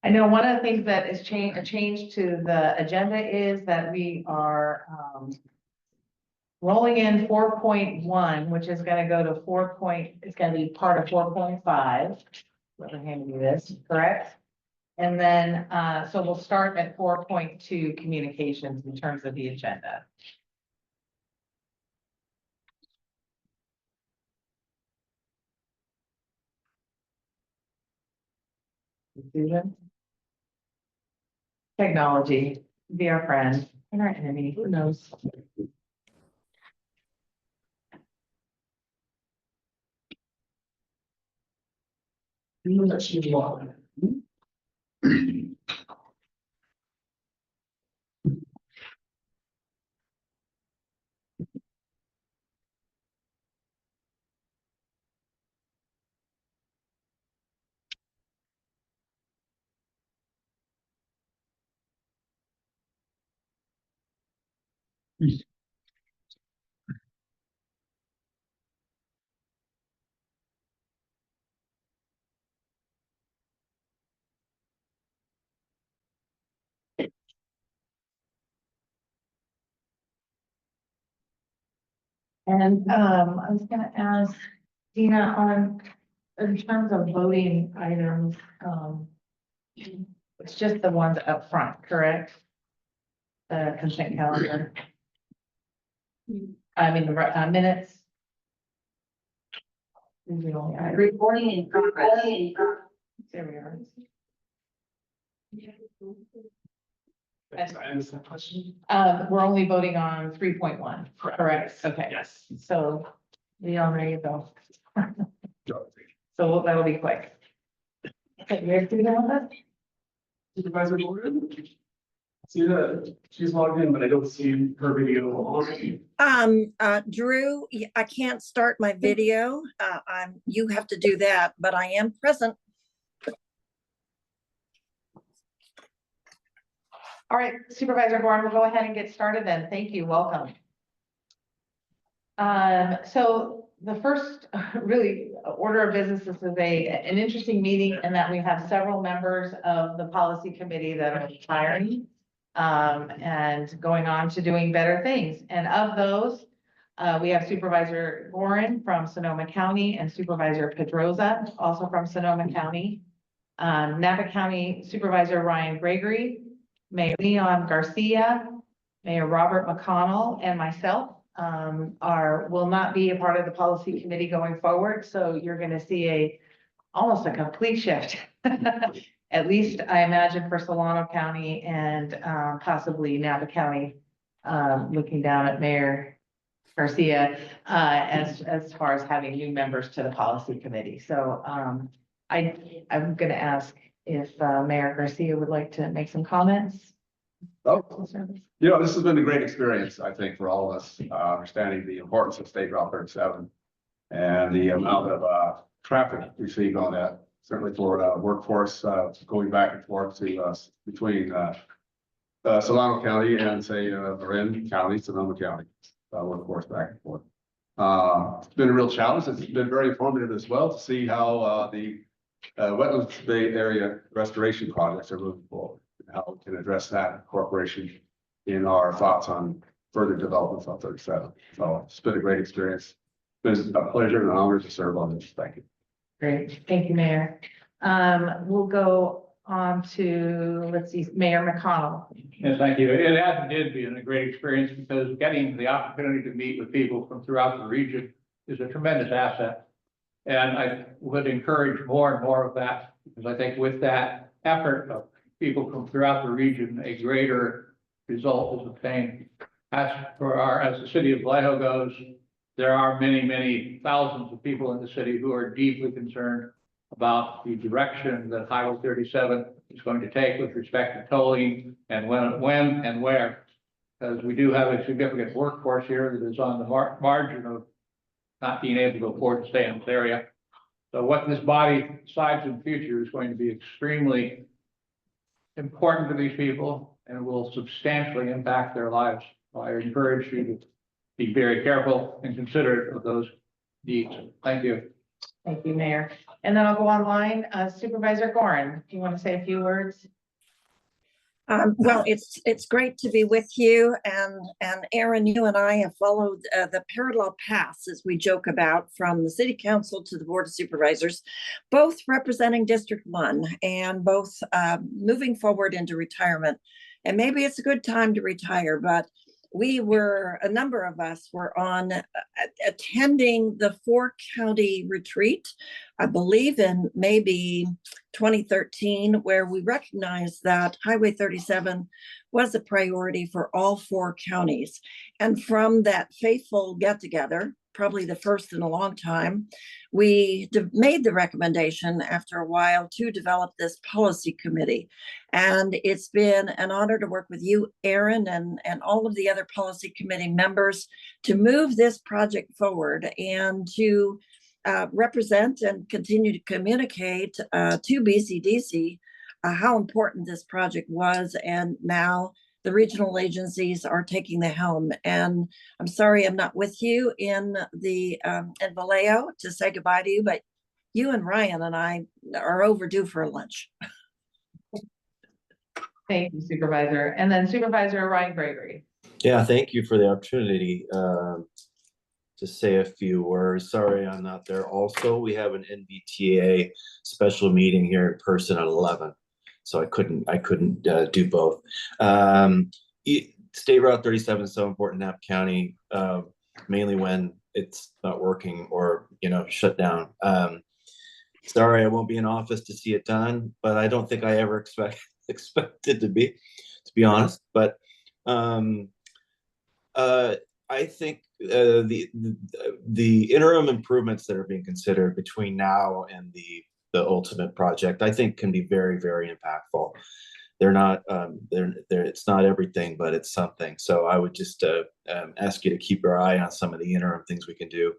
I know one of the things that is a change to the agenda is that we are rolling in 4.1, which is going to go to it's going to be part of 4.5. Whoever handed me this, correct? And then, so we'll start at 4.2 communications in terms of the agenda. Susan? Technology, be our friend and our enemy, who knows? And I was gonna ask Dina on, in terms of voting items, it's just the ones up front, correct? The consent calendar. I mean, the minutes. These are the only items. Reporting in progress. There we are. We're only voting on 3.1, correct? Okay. Yes. So we all ready to go. So that'll be quick. Okay, you ready to go with us? Supervisor Gordon? See that she's logged in, but I don't see her video on. Drew, I can't start my video. You have to do that, but I am present. All right, Supervisor Gordon, we'll go ahead and get started then. Thank you. Welcome. So the first really order of business, this is an interesting meeting in that we have several members of the policy committee that are retiring and going on to doing better things. And of those, we have Supervisor Gorin from Sonoma County and Supervisor Pedroza, also from Sonoma County. Napa County Supervisor Ryan Gregory, Mayor Leon Garcia, Mayor Robert McConnell, and myself will not be a part of the policy committee going forward. So you're going to see almost a complete shift, at least I imagine for Solano County and possibly Napa County, looking down at Mayor Garcia, as far as having new members to the policy committee. So I'm going to ask if Mayor Garcia would like to make some comments. Oh, this has been a great experience, I think, for all of us, understanding the importance of State Route 37 and the amount of traffic received on that, certainly for workforce going back and forth to between Solano County and say Marin County, Sonoma County, workforce back and forth. It's been a real challenge. It's been very informative as well to see how the Wetlands Bay Area restoration projects are moving forward, and how we can address that incorporation in our thoughts on further developments on 37. So it's been a great experience. It's been a pleasure and an honor to serve on this. Thank you. Great. Thank you, Mayor. We'll go on to, let's see, Mayor McConnell. Yes, thank you. It has did be a great experience because getting the opportunity to meet with people from throughout the region is a tremendous asset. And I would encourage more and more of that, because I think with that effort of people from throughout the region, a greater result is obtained. As the city of Vallejo goes, there are many, many thousands of people in the city who are deeply concerned about the direction that Highway 37 is going to take with respect to tolling and when and where. Because we do have a significant workforce here that is on the margin of not being able to afford to stay in this area. So what this body decides in the future is going to be extremely important to these people. and will substantially impact their lives. So I encourage you to be very careful and considerate of those needs. Thank you. Thank you, Mayor. And then I'll go online. Supervisor Gorin, do you want to say a few words? Well, it's great to be with you, and Aaron, you and I have followed the parallel paths, as we joke about, from the City Council to the Board of Supervisors, both representing District 1 and both moving forward into retirement. And maybe it's a good time to retire, but a number of us were on attending the 4-county retreat, I believe in maybe 2013, where we recognized that Highway 37 was a priority for all 4 counties. And from that faithful get-together, probably the first in a long time, we made the recommendation after a while to develop this policy committee. And it's been an honor to work with you, Aaron, and all of the other policy committee members to move this project forward and to represent and continue to communicate to BCDC how important this project was. And now the regional agencies are taking the helm. And I'm sorry I'm not with you in Vallejo to say goodbye to you, but you and Ryan and I are overdue for lunch. Thank you, Supervisor. And then Supervisor Ryan Gregory. Yeah, thank you for the opportunity to say a few words. Sorry I'm not there. Also, we have an NBTA special meeting here in person at 11. So I couldn't do both. State Route 37 is so important in Napa County, mainly when it's not working or, shut down. Sorry, I won't be in office to see it done, but I don't think I ever expected to be honest. But I think the interim improvements that are being considered between now and the ultimate project, I think, can be very, very impactful. They're not, it's not everything, but it's something. So I would just ask you to keep your eye on some of the interim things we can do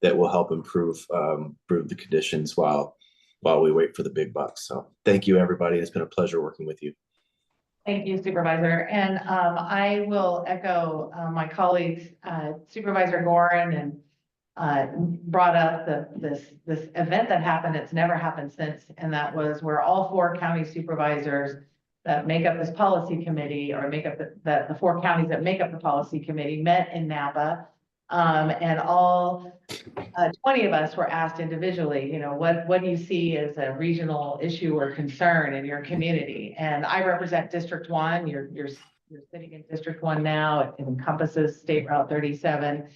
that will help improve the conditions while we wait for the big bucks. So thank you, everybody. It's been a pleasure working with you. Thank you, Supervisor. And I will echo my colleagues, Supervisor Gorin, and brought up this event that happened. It's never happened since, and that was where all 4 county supervisors that make up this policy committee, or make up the 4 counties that make up the policy committee, met in Napa, and all 20 of us were asked individually, what do you see as a regional issue or concern in your community? And I represent District 1. You're sitting in District 1 now. It encompasses State Route 37.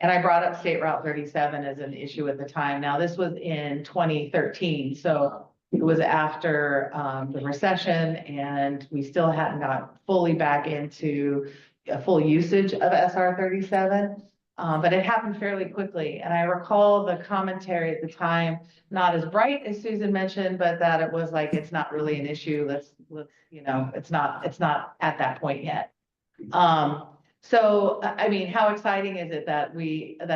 And I brought up State Route 37 as an issue at the time. Now, this was in 2013, so it was after the recession, and we still hadn't got fully back into a full usage of SR 37, but it happened fairly quickly. And I recall the commentary at the time, not as bright as Susan mentioned, but that it was like, it's not really an issue. Let's it's not at that point yet. So, I mean, how exciting is it that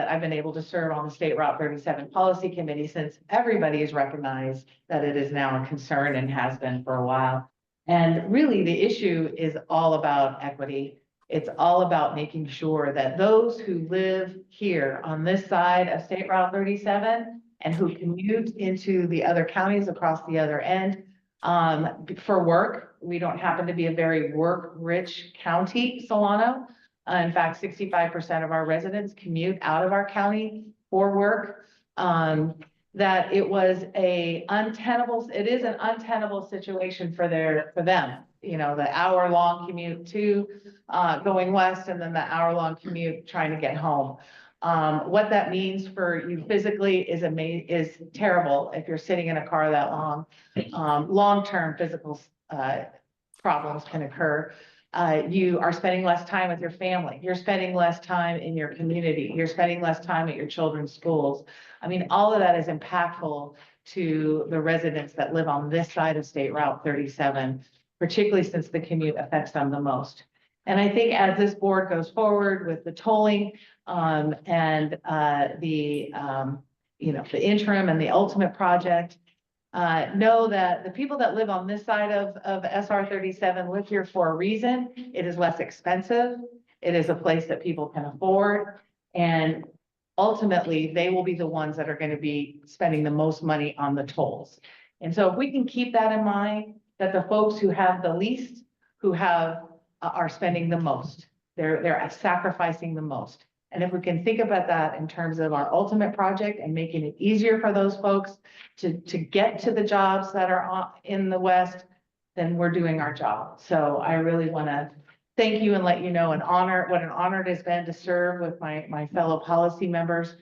I've been able to serve on the State Route 37 Policy Committee, since everybody has recognized that it is now a concern and has been for a while. And really, the issue is all about equity. It's all about making sure that those who live here on this side of State Route 37 and who commute into the other counties across the other end for work, we don't happen to be a very work-rich county, Solano. In fact, 65% of our residents commute out of our county for work. That it is an untenable situation for them. The hour-long commute to going west, and then the hour-long commute trying to get home. What that means for you physically is terrible if you're sitting in a car that long. Long-term physical problems can occur. You are spending less time with your family. You're spending less time in your community. You're spending less time at your children's schools. I mean, all of that is impactful to the residents that live on this side of State Route 37, particularly since the commute affects them the most. And I think as this board goes forward with the tolling and the interim and the ultimate project, know that the people that live on this side of SR 37 live here for a reason. It is less expensive. It is a place that people can afford. And ultimately, they will be the ones that are going to be spending the most money on the tolls. And so if we can keep that in mind, that the folks who have the least, are spending the most, they're sacrificing the most. And if we can think about that in terms of our ultimate project and making it easier for those folks to get to the jobs that are in the West, then we're doing our job. So I really want to thank you and let you know what an honor it has been to serve with my fellow policy members,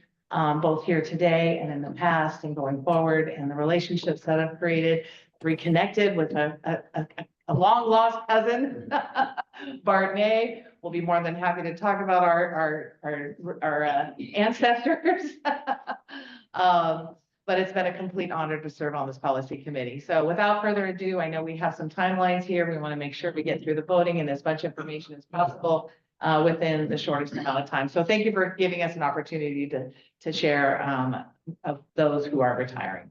both here today and in the past and going forward, and the relationships that I've created, reconnected with a long lost cousin, Bartney. We'll be more than happy to talk about our ancestors. But it's been a complete honor to serve on this policy committee. So without further ado, I know we have some timelines here. We want to make sure we get through the voting and as much information as possible within the shortest amount of time. So thank you for giving us an opportunity to share of those who are retiring.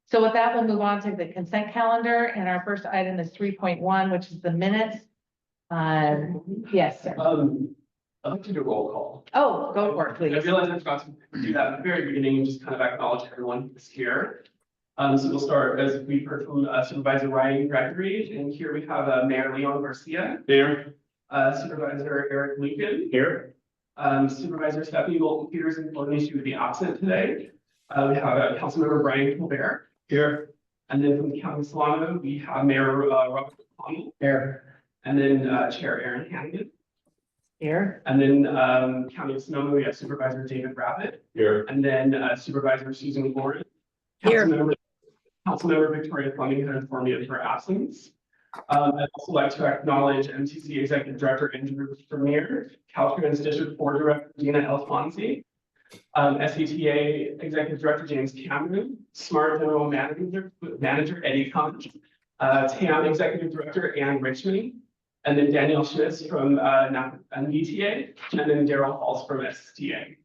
So with that, we'll move on to the consent calendar. And our first item is 3.1, which is the minutes. Yes, sir. I'd like to do a roll call. Oh, go for it, I please. realize I forgot to do that at the very beginning and just kind of acknowledge everyone who's here. So we'll start, as we've heard from Supervisor Ryan Gregory, and here we have Mayor Leon Garcia. Here. Supervisor Eric Lincoln. Here. Supervisor Stephanie Bolton Peters, in coordination with the absent today. We have Councilmember Brian Colbert. Here. And then from the County of Solano, we have Mayor Robert McConnell. Here. And then Chair Aaron Hannigan. Here. And then County of Sonoma, we have Supervisor David Rapid. Here. And then Supervisor Susan Gordon. Here. Councilmember Victoria Fleming had informed me of her absence. I'd also like to acknowledge MTC Executive Director Andrew Vermeer, Caltrans District 4 Director Dina Alfonsi, SCTA Executive Director James Cameron, SMART General Manager Eddie Conch, TAM Executive Director Ann Richmond, and then Danielle Schmitz from NVTA, and then Daryl Halls from STA.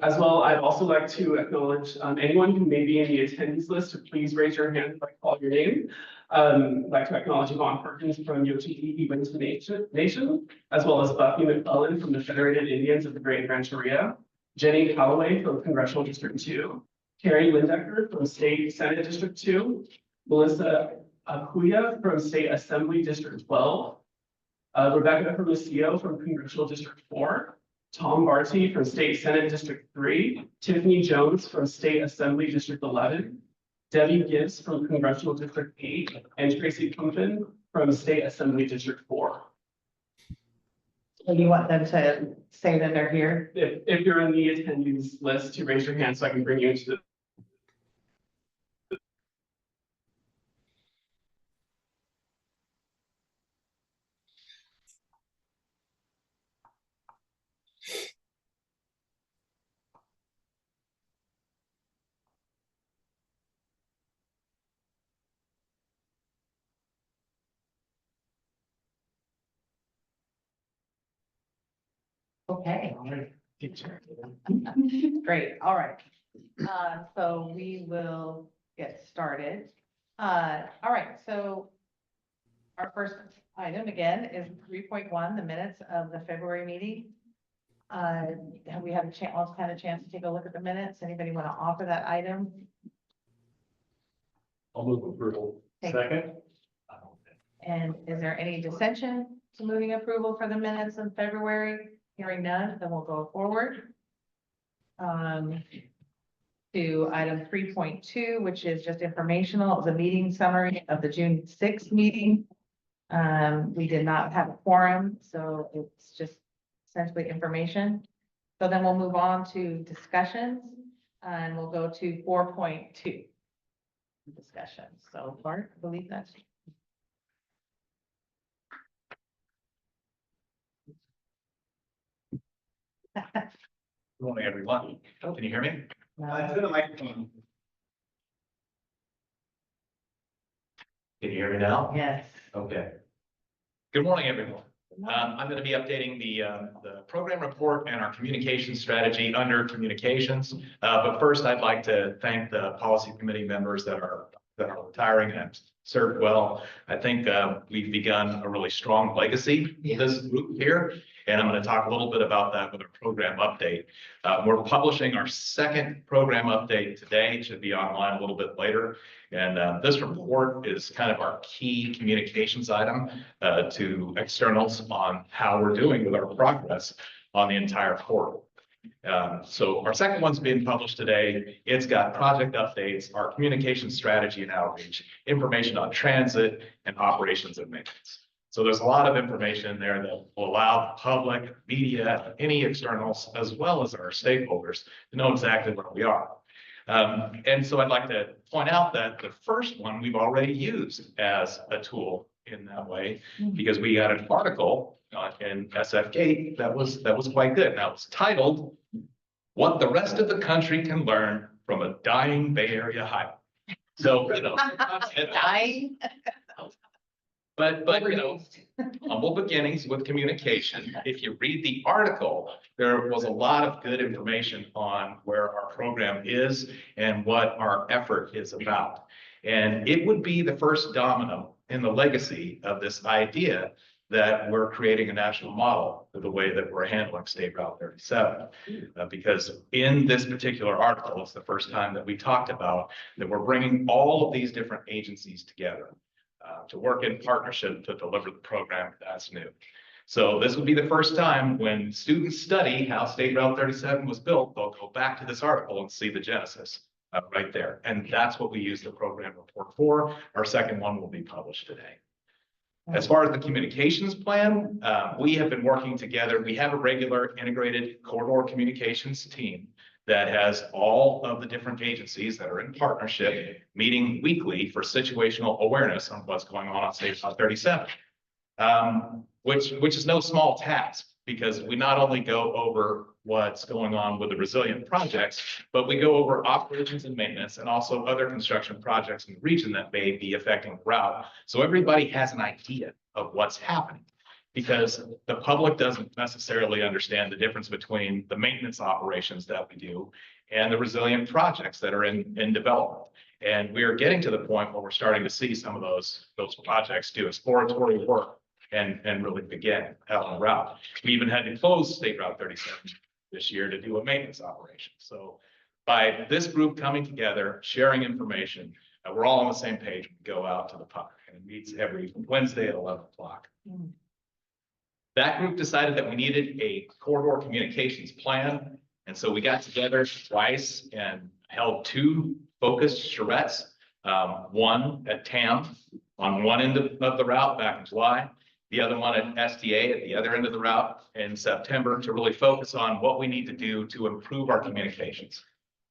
As well, I'd also like to acknowledge anyone who may be in the attendees list to please raise your hand if I call your name. I'd like to acknowledge Yvonne Perkins from Yochiki Winston Nation, as well as Buffy McClellan from the Federated Indians of the Great Rancheria, Jenny Calloway from Congressional District 2, Carrie Lindecker from State Senate District 2, Melissa Akuya from State Assembly District 12, Rebecca Hermosillo from Congressional District 4, Tom Barty from State Senate District 3, Tiffany Jones from State Assembly District 11, Debbie Gibbs from Congressional District 8, and Tracy Pumpkin from State Assembly District 4. So you want them to say that they're here? If you're in the attendees list, to raise your hand so I can bring you into the. Okay. Great, all right. So we will get started. All right, so our first item again is 3.1, the minutes of the February meeting. Have we had a chance, all had a chance to take a look at the minutes? Anybody want to offer that item? I'll move approval. Second. And is there any dissension to moving approval for the minutes in February? Hearing none, then we'll go forward. To item 3.2, which is just informational, the meeting summary of the June 6th meeting. We did not have a quorum, so it's just essentially information. So then we'll move on to discussions, and we'll go to 4.2. Discussions. So Bart, I believe that's. Good morning, everyone. Can you hear me? To the microphone. Can you hear me now? Yes. Okay. Good morning, everyone. I'm going to be updating the program report and our communication strategy under communications. But first, I'd like to thank the policy committee members that are that are retiring and have served well. I think we've begun a really strong legacy in this group here. And I'm going to talk a little bit about that with our program update. We're publishing our second program update today. It should be online a little bit later. And this report is kind of our key communications item to externals on how we're doing with our progress on the entire portal. So our second one's being published today. It's got project updates, our communication strategy and outreach, information on transit and operations and maintenance. So there's a lot of information in there that will allow the public, media, any externals, as well as our stakeholders to know exactly where we are. And so I'd like to point out that the first one we've already used as a tool in that way, because we got an article in SF Gate that was quite good. Now it's titled, "What the Rest of the Country Can Learn from a Dying Bay Area Highway." So, you know, Dying. but you know, humble beginnings with communication. If you read the article, there was a lot of good information on where our program is and what our effort is about. And it would be the first domino in the legacy of this idea that we're creating a national model for the way that we're handling State Route 37. Because in this particular article, it's the first time that we talked about that we're bringing all of these different agencies together to work in partnership to deliver the program that's new. So this would be the first time when students study how State Route 37 was built, they'll go back to this article and see the genesis right there. And that's what we use the program report for. Our second one will be published today. As far as the communications plan, we have been working together. We have a regular integrated corridor communications team that has all of the different agencies that are in partnership meeting weekly for situational awareness on what's going on State Route 37, which is no small task, because we not only go over what's going on with the resilient projects, but we go over operations and maintenance and also other construction projects in the region that may be affecting the route. So everybody has an idea of what's happening, because the public doesn't necessarily understand the difference between the maintenance operations that we do and the resilient projects that are in development. And we are getting to the point where we're starting to see some of those projects do exploratory work and really begin out on the route. We even had to close State Route 37 this year to do a maintenance operation. So by this group coming together, sharing information, we're all on the same page. We go out to the public, and it meets every Wednesday at 11 o'clock. That group decided that we needed a corridor communications plan. And so we got together twice and held two focused charrettes, one at TAM on one end of the route back in July, the other one at STA at the other end of the route in September, to really focus on what we need to do to improve our communications.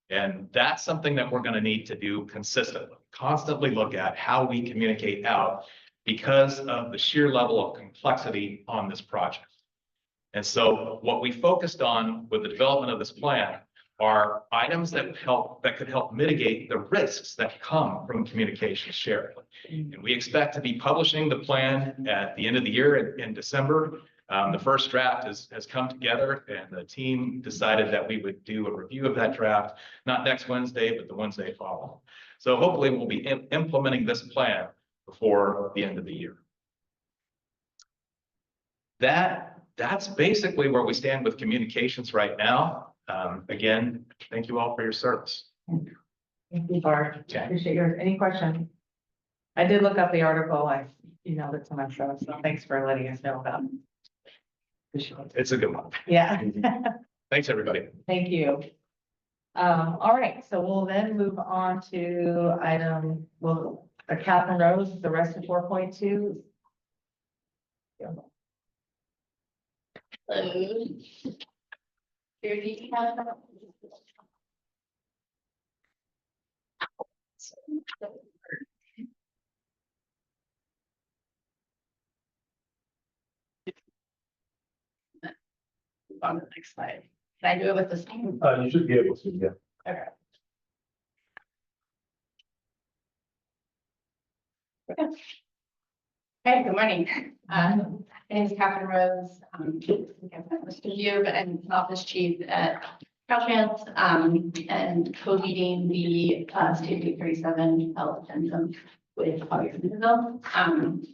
And that's something that we're going to need to do consistently, constantly look at how we communicate out, because of the sheer level of complexity on this project. And so what we focused on with the development of this plan are items that could help mitigate the risks that come from communication sharing. And we expect to be publishing the plan at the end of the year in December. The first draft has come together, and the team decided that we would do a review of that draft, not next Wednesday, but the Wednesday following. So hopefully we'll be implementing this plan before the end of the year. That's basically where we stand with communications right now. Again, thank you all for your service. Thank you, Bart. Okay. Appreciate yours. Any questions? I did look up the article. I emailed it to myself, so thanks for letting us know about it. Appreciate it. It's a good one. Yeah. Thanks, everybody. Thank you. All right, so we'll then move on to Catherine Rose, the rest of 4.2. On the next slide. Can I do it with this? You should be able to, yeah. Okay. Hey, good morning. My name is Catherine Rose. Most of you, but I'm office chief at Caltrans, and co-leading the, State Route 37 health and with Auburn.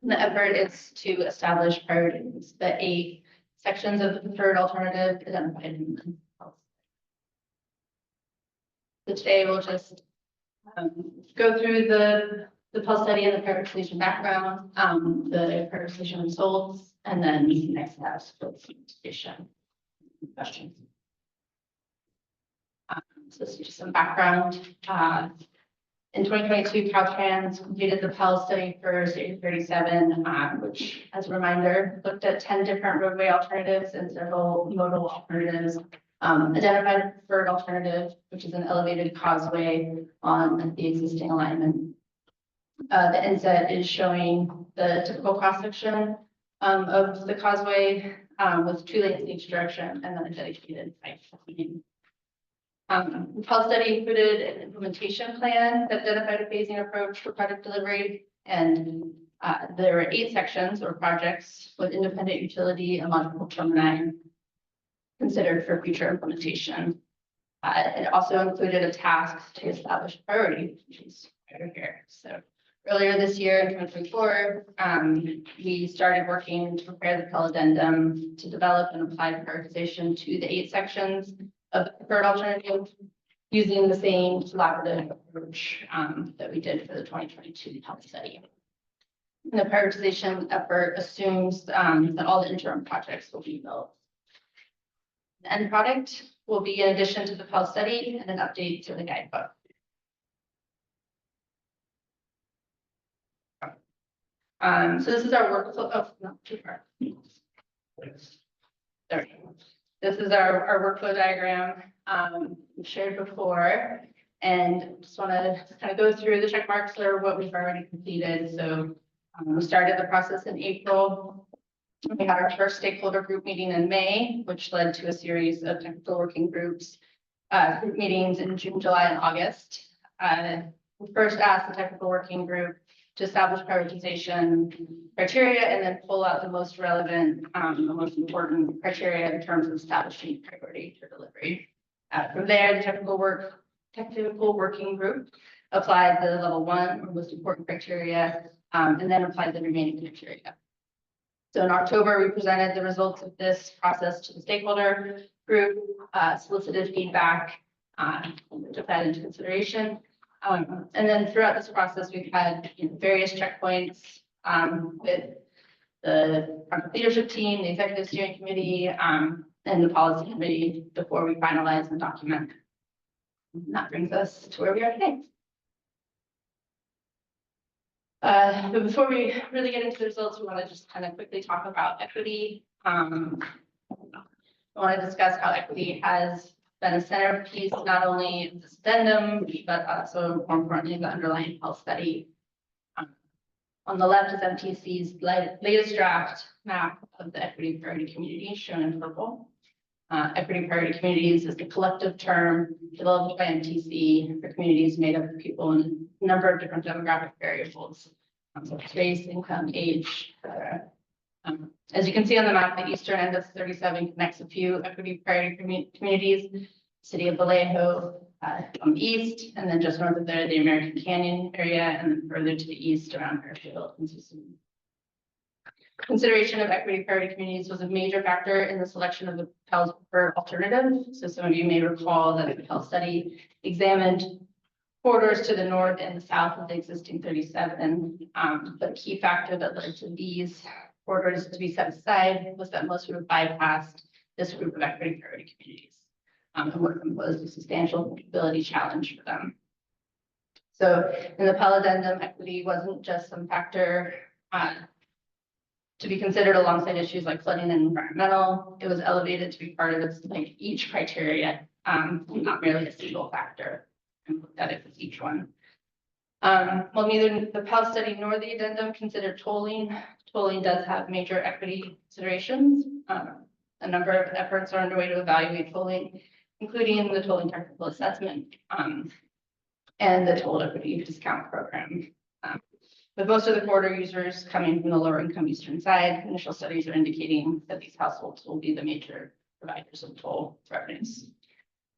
The effort is to establish priorities, the 8 sections of the preferred alternative identified in the policy. So today we'll just go through the pulse study and the prioritization background, the prioritization results, and then next steps for the implementation. Questions. So this is just some background. In 2022, Caltrans completed the PEL study for State 37, which, as a reminder, looked at 10 different roadway alternatives and several modal alternatives. Identified a preferred alternative, which is an elevated causeway on the existing alignment. The inset is showing the typical cross-section of the causeway with 2 lanes in each direction and then a dedicated bike lane. The PEL study included an implementation plan that identified a phasing approach for project delivery, and there were 8 sections or projects with independent utility and multiple termini considered for future implementation. It also included a task to establish priority, which is right here. So earlier this year in 2024, we started working to prepare the PEL addendum to develop and apply prioritization to the 8 sections of the preferred alternative using the same collaborative approach that we did for the 2022 PEL study. And the prioritization effort assumes that all the interim projects will be built. The end product will be in addition to the PEL study and an update to the guidebook. So this is our workflow. Oh, not too far. There we go. This is our workflow diagram we shared before, and just want to kind of go through the check marks or what we've already completed. So we started the process in April. We had our first stakeholder group meeting in May, which led to a series of technical working groups group meetings in June, July, and August. We first asked the technical working group to establish prioritization criteria and then pull out the most relevant, the most important criteria in terms of establishing priority for delivery. From there, the technical working group applied the level 1 or most important criteria, and then applied the remaining criteria. So in October, we presented the results of this process to the stakeholder group, solicited feedback, took that into consideration. And then throughout this process, we've had various checkpoints with the project leadership team, the executive steering committee, and the policy committee before we finalize and document. And that brings us to where we are today. But before we really get into the results, we want to just kind of quickly talk about equity. I want to discuss how equity has been a centerpiece, not only of this addendum, but also more importantly, the underlying health study. On the left is MTC's latest draft map of the equity priority communities shown in purple. Equity priority communities is the collective term developed by MTC for communities made up of people in a number of different demographic variables, such as race, income, age, etc. As you can see on the map, the eastern end of 37 connects a few equity priority communities, city of Vallejo on the east, and then just north of there, the American Canyon area, and then further to the east around Fairfield and Susan. Consideration of equity priority communities was a major factor in the selection of the PEL's preferred alternative. So some of you may recall that the PEL study examined corridors to the north and the south of the existing 37. But a key factor that led to these corridors to be set aside was that most would have bypassed this group of equity priority communities and would have imposed a substantial ability challenge for them. So in the PEL addendum, equity wasn't just some factor to be considered alongside issues like flooding and environmental. It was elevated to be part of its like each criteria, not merely a single factor, and looked at it as each one. While neither the PEL study nor the addendum considered tolling, tolling does have major equity considerations. A number of efforts are underway to evaluate tolling, including the tolling technical assessment and the toll equity discount program. With most of the corridor users coming from the lower income eastern side, initial studies are indicating that these households will be the major providers of toll revenues.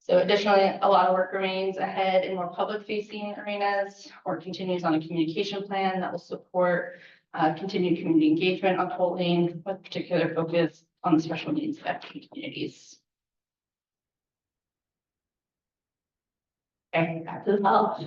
So additionally, a lot of work remains ahead in more public facing arenas. Work continues on a communication plan that will support continued community engagement on tolling with particular focus on the special needs affected communities. Okay, back to the file.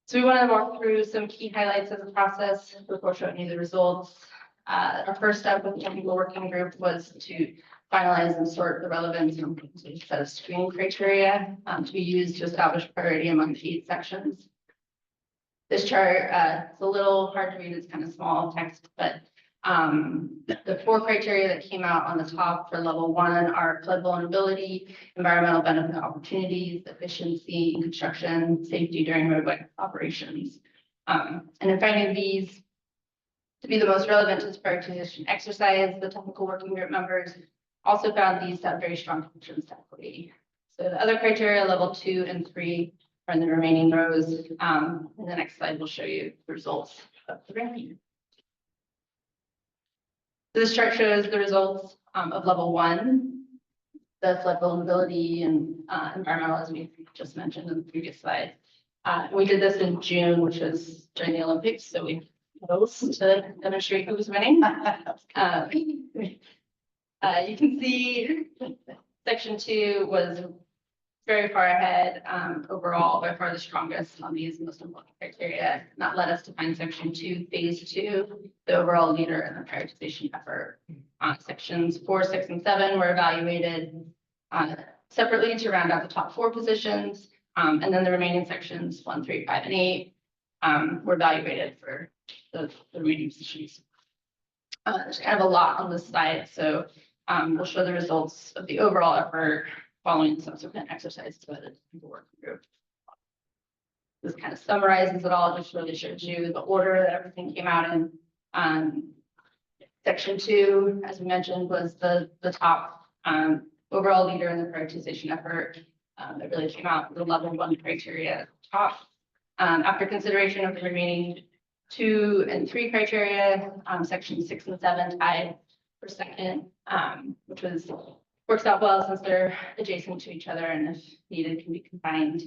So we want to walk through some key highlights of the process before showing you the results. Our first step with the technical working group was to finalize and sort the relevance and set of screening criteria to be used to establish priority among the 8 sections. This chart, it's a little hard to read, it's kind of small text, but the 4 criteria that came out on the top for level 1 are flood vulnerability, environmental benefit opportunities, efficiency in construction, safety during roadway operations. And in finding these to be the most relevant to this prioritization exercise, the technical working group members also found these to have very strong connections to equity. So the other criteria, level 2 and 3, are in the remaining rows. And the next slide will show you the results of the ranking. This chart shows the results of level 1, the flood vulnerability and environmental, as we just mentioned in the previous slide. We did this in June, which was during the Olympics, so we chose to demonstrate who was winning. You can see section 2 was very far ahead overall, by far the strongest on these most important criteria. And that led us to find section 2, phase 2, the overall leader in the prioritization effort. Sections 4, 6, and 7 were evaluated separately to round out the top 4 positions. And then the remaining sections 1, 3, 5, and 8 were evaluated for the remaining positions. There's kind of a lot on this slide, so we'll show the results of the overall effort following subsequent exercises by the technical working group. This kind of summarizes it all, just really shows you the order that everything came out in. Section 2, as we mentioned, was the top overall leader in the prioritization effort. That really came out with the level 1 criteria at the top. After consideration of the remaining 2 and 3 criteria, section 6 and 7 tied for second, which works out well since they're adjacent to each other and if needed can be combined.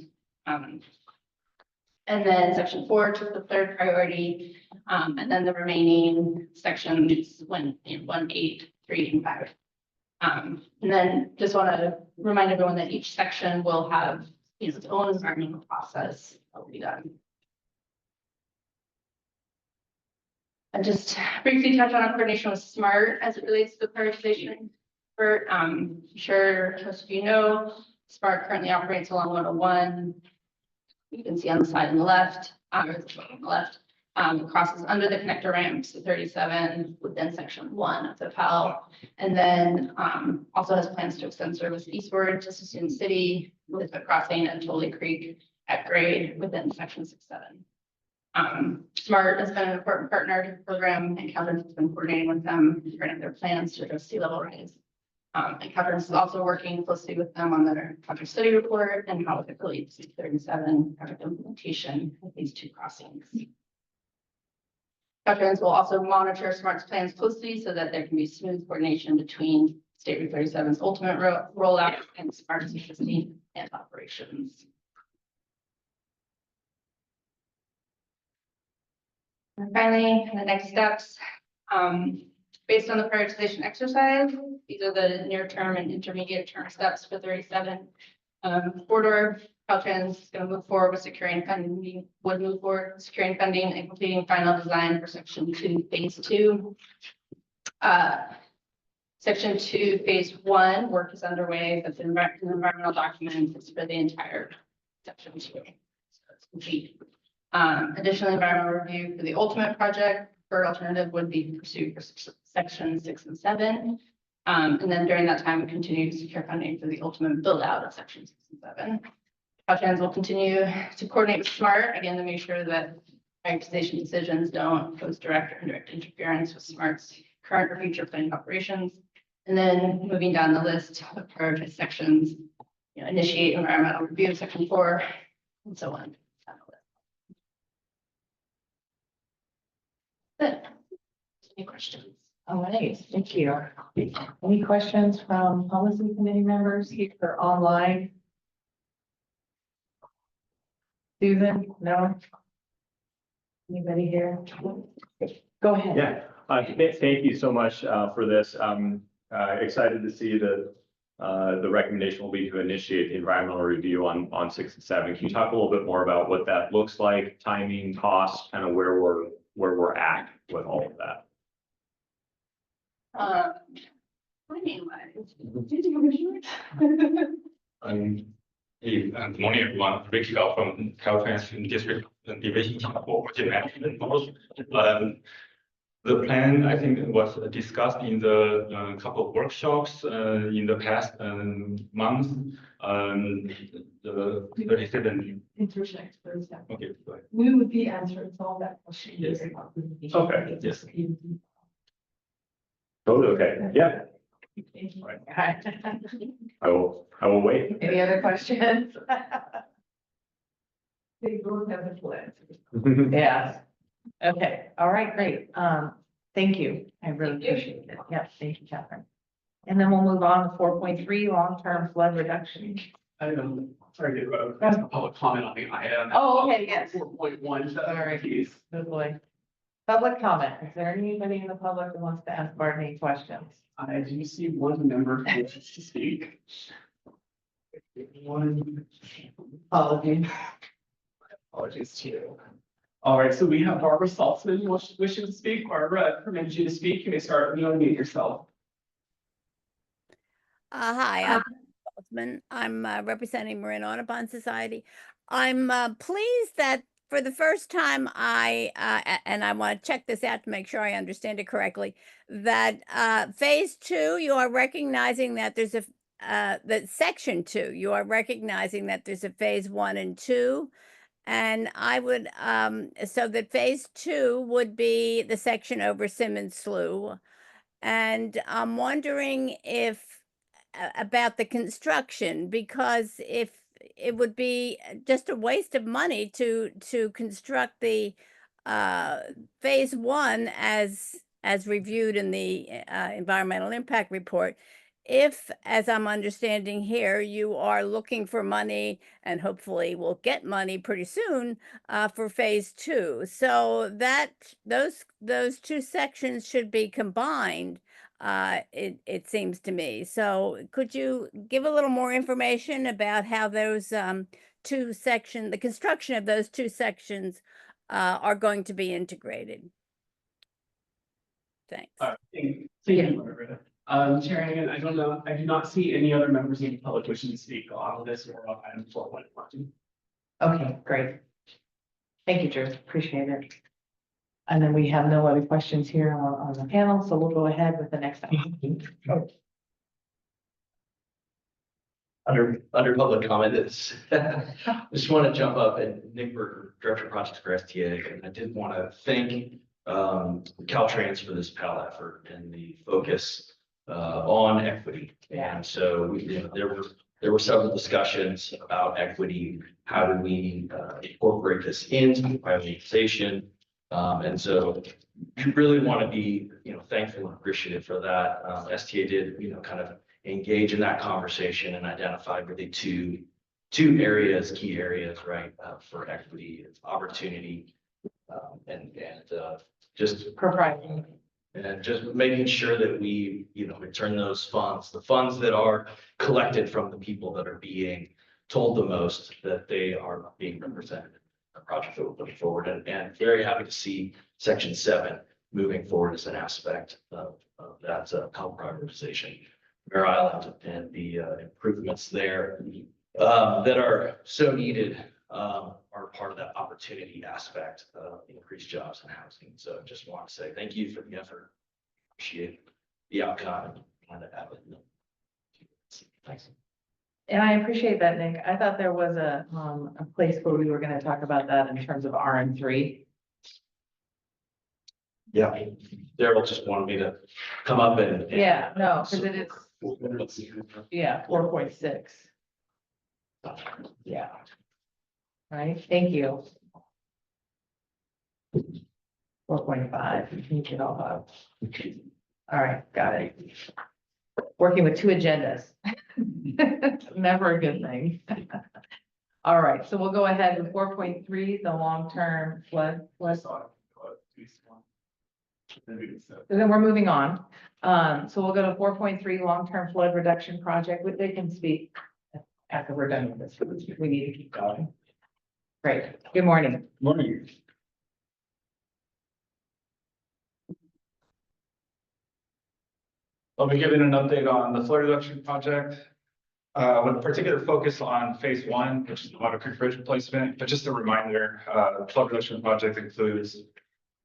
And then section 4 took the 3rd priority, and then the remaining sections went in 1, 8, 3, and 5. And then just want to remind everyone that each section will have its own environmental process that will be done. And just briefly touch on our coordination with SMART as it relates to the prioritization effort. I'm sure most of you know, SMART currently operates along 101. You can see on the side on the left, it crosses under the connector ramps at 37 within section 1 of the PAL. And then also has plans to extend service eastward to Suisun City with a crossing at Tully Creek at grade within section 6-7. SMART has been an important partner to the program, and Caltrans has been coordinating with them regarding their plans to address sea level rise. And Caltrans is also working closely with them on their project study report and how it relates to 37 project implementation of these 2 crossings. Caltrans will also monitor SMART's plans closely so that there can be smooth coordination between State Route 37's ultimate rollout and SMART's existing and operations. And finally, the next steps, based on the prioritization exercise, these are the near-term and intermediate-term steps for 37 corridor. Caltrans is going to move forward with securing funding, securing funding and completing final design for section 2, phase 2. Section 2, phase 1 work is underway, but the environmental document is for the entire section 2. So it's complete. Additional environmental review for the ultimate project, preferred alternative would be pursued for section 6 and 7. And then during that time, we continue to secure funding for the ultimate build out of section 6 and 7. Caltrans will continue to coordinate with SMART, again, to make sure that prioritization decisions don't pose direct or indirect interference with SMART's current or future planning operations. And then moving down the list of prioritized sections, initiate environmental review of section 4, and so on. Good. Any questions? All right, thank you. Any questions from policy committee members here or online? Susan, no? Anybody here? Go ahead. Yeah, thank you so much for this. I'm excited to see that the recommendation will be to initiate the environmental review on 6 and 7. Can you talk a little bit more about what that looks like, timing, cost, kind of where we're at with all of that? Hey, good morning, everyone. Ricky Gao from Caltrans District Division for Budget Management. The plan, I think, was discussed in the couple of workshops in the past months. The 37. Interject for a second. Okay, go ahead. We would be answering all that question. Yes. Okay. Yes. Totally okay. Yeah, Thank you. I will wait. Any other questions? They both have a plan. Yeah. Okay, all right, great. Thank you. I really appreciate it. Yes, thank you, Catherine. And then we'll move on to 4.3, long-term flood reduction. Sorry to ask a public comment on the item. Oh, okay, yes. 4.1. Sorry. Please. Good boy. Public comment. Is there anybody in the public that wants to ask Bart any questions? I do see one member who wishes to speak. One. Apologies. Apologies to you. All right, so we have Barbara Saltzman wishing to speak. Barbara, I permit you to speak. You may start, you unmute yourself. Hi, I'm Saltzman. I'm representing Marin Audubon Society. I'm pleased that for the first time and I want to check this out to make sure I understand it correctly, that phase 2, you are recognizing that there's a that section 2, you are recognizing that there's a phase 1 and 2. And I would, so that phase 2 would be the section over Simmons Slough. And I'm wondering if, about the construction, because if it would be just a waste of money to construct the phase 1 as reviewed in the environmental impact report. If, as I'm understanding here, you are looking for money and hopefully will get money pretty soon for phase 2. So that those two sections should be combined, it seems to me. So could you give a little more information about how those two sections, the construction of those two sections are going to be integrated? Thanks. Thank you, Barbara. Chair Hagan, I don't know, I do not see any other members of the public wishing to speak on this or on item 4.1. Okay, great. Thank you, Drew. Appreciate it. And then we have no other questions here on the panel, so we'll go ahead with the next item. Under public comment, it's, I just want to jump up, and Nick Berger, Director of Projects for STA, and I did want to thank Caltrans for this PAL effort and the focus on equity. And so there were several discussions about equity. How do we incorporate this into prioritization? And so we really want to be, thankful and appreciative for that. STA did, kind of engage in that conversation and identify really two areas, key areas, right, for equity, opportunity, and just Proprietary. and just making sure that we, return those funds, the funds that are collected from the people that are being told the most, that they are being represented in the project that we're putting forward. And very happy to see section 7 moving forward as an aspect of that health prioritization. Mare Island and the improvements there that are so needed are part of that opportunity aspect of increased jobs and housing. So just want to say thank you for the effort. Appreciate the outcome. Thanks. And I appreciate that, Nick. I thought there was a place where we were going to talk about that in terms of RM3. Yeah, Daryl just wanted me to come up and. Yeah, no, because it is, yeah, 4.6. Yeah. Right, thank you. 4.5, you can get all out. All right, got it. Working with two agendas. Never a good thing. All right, so we'll go ahead with 4.3, the long-term flood. Then we're moving on. So we'll go to 4.3, long-term flood reduction project. They can speak after we're done with this. We need to keep going. Great. Good morning. Morning. I'll be giving an update on the flood reduction project, with particular focus on phase one, which is the Water Creek Bridge replacement. But just a reminder, the flood reduction project includes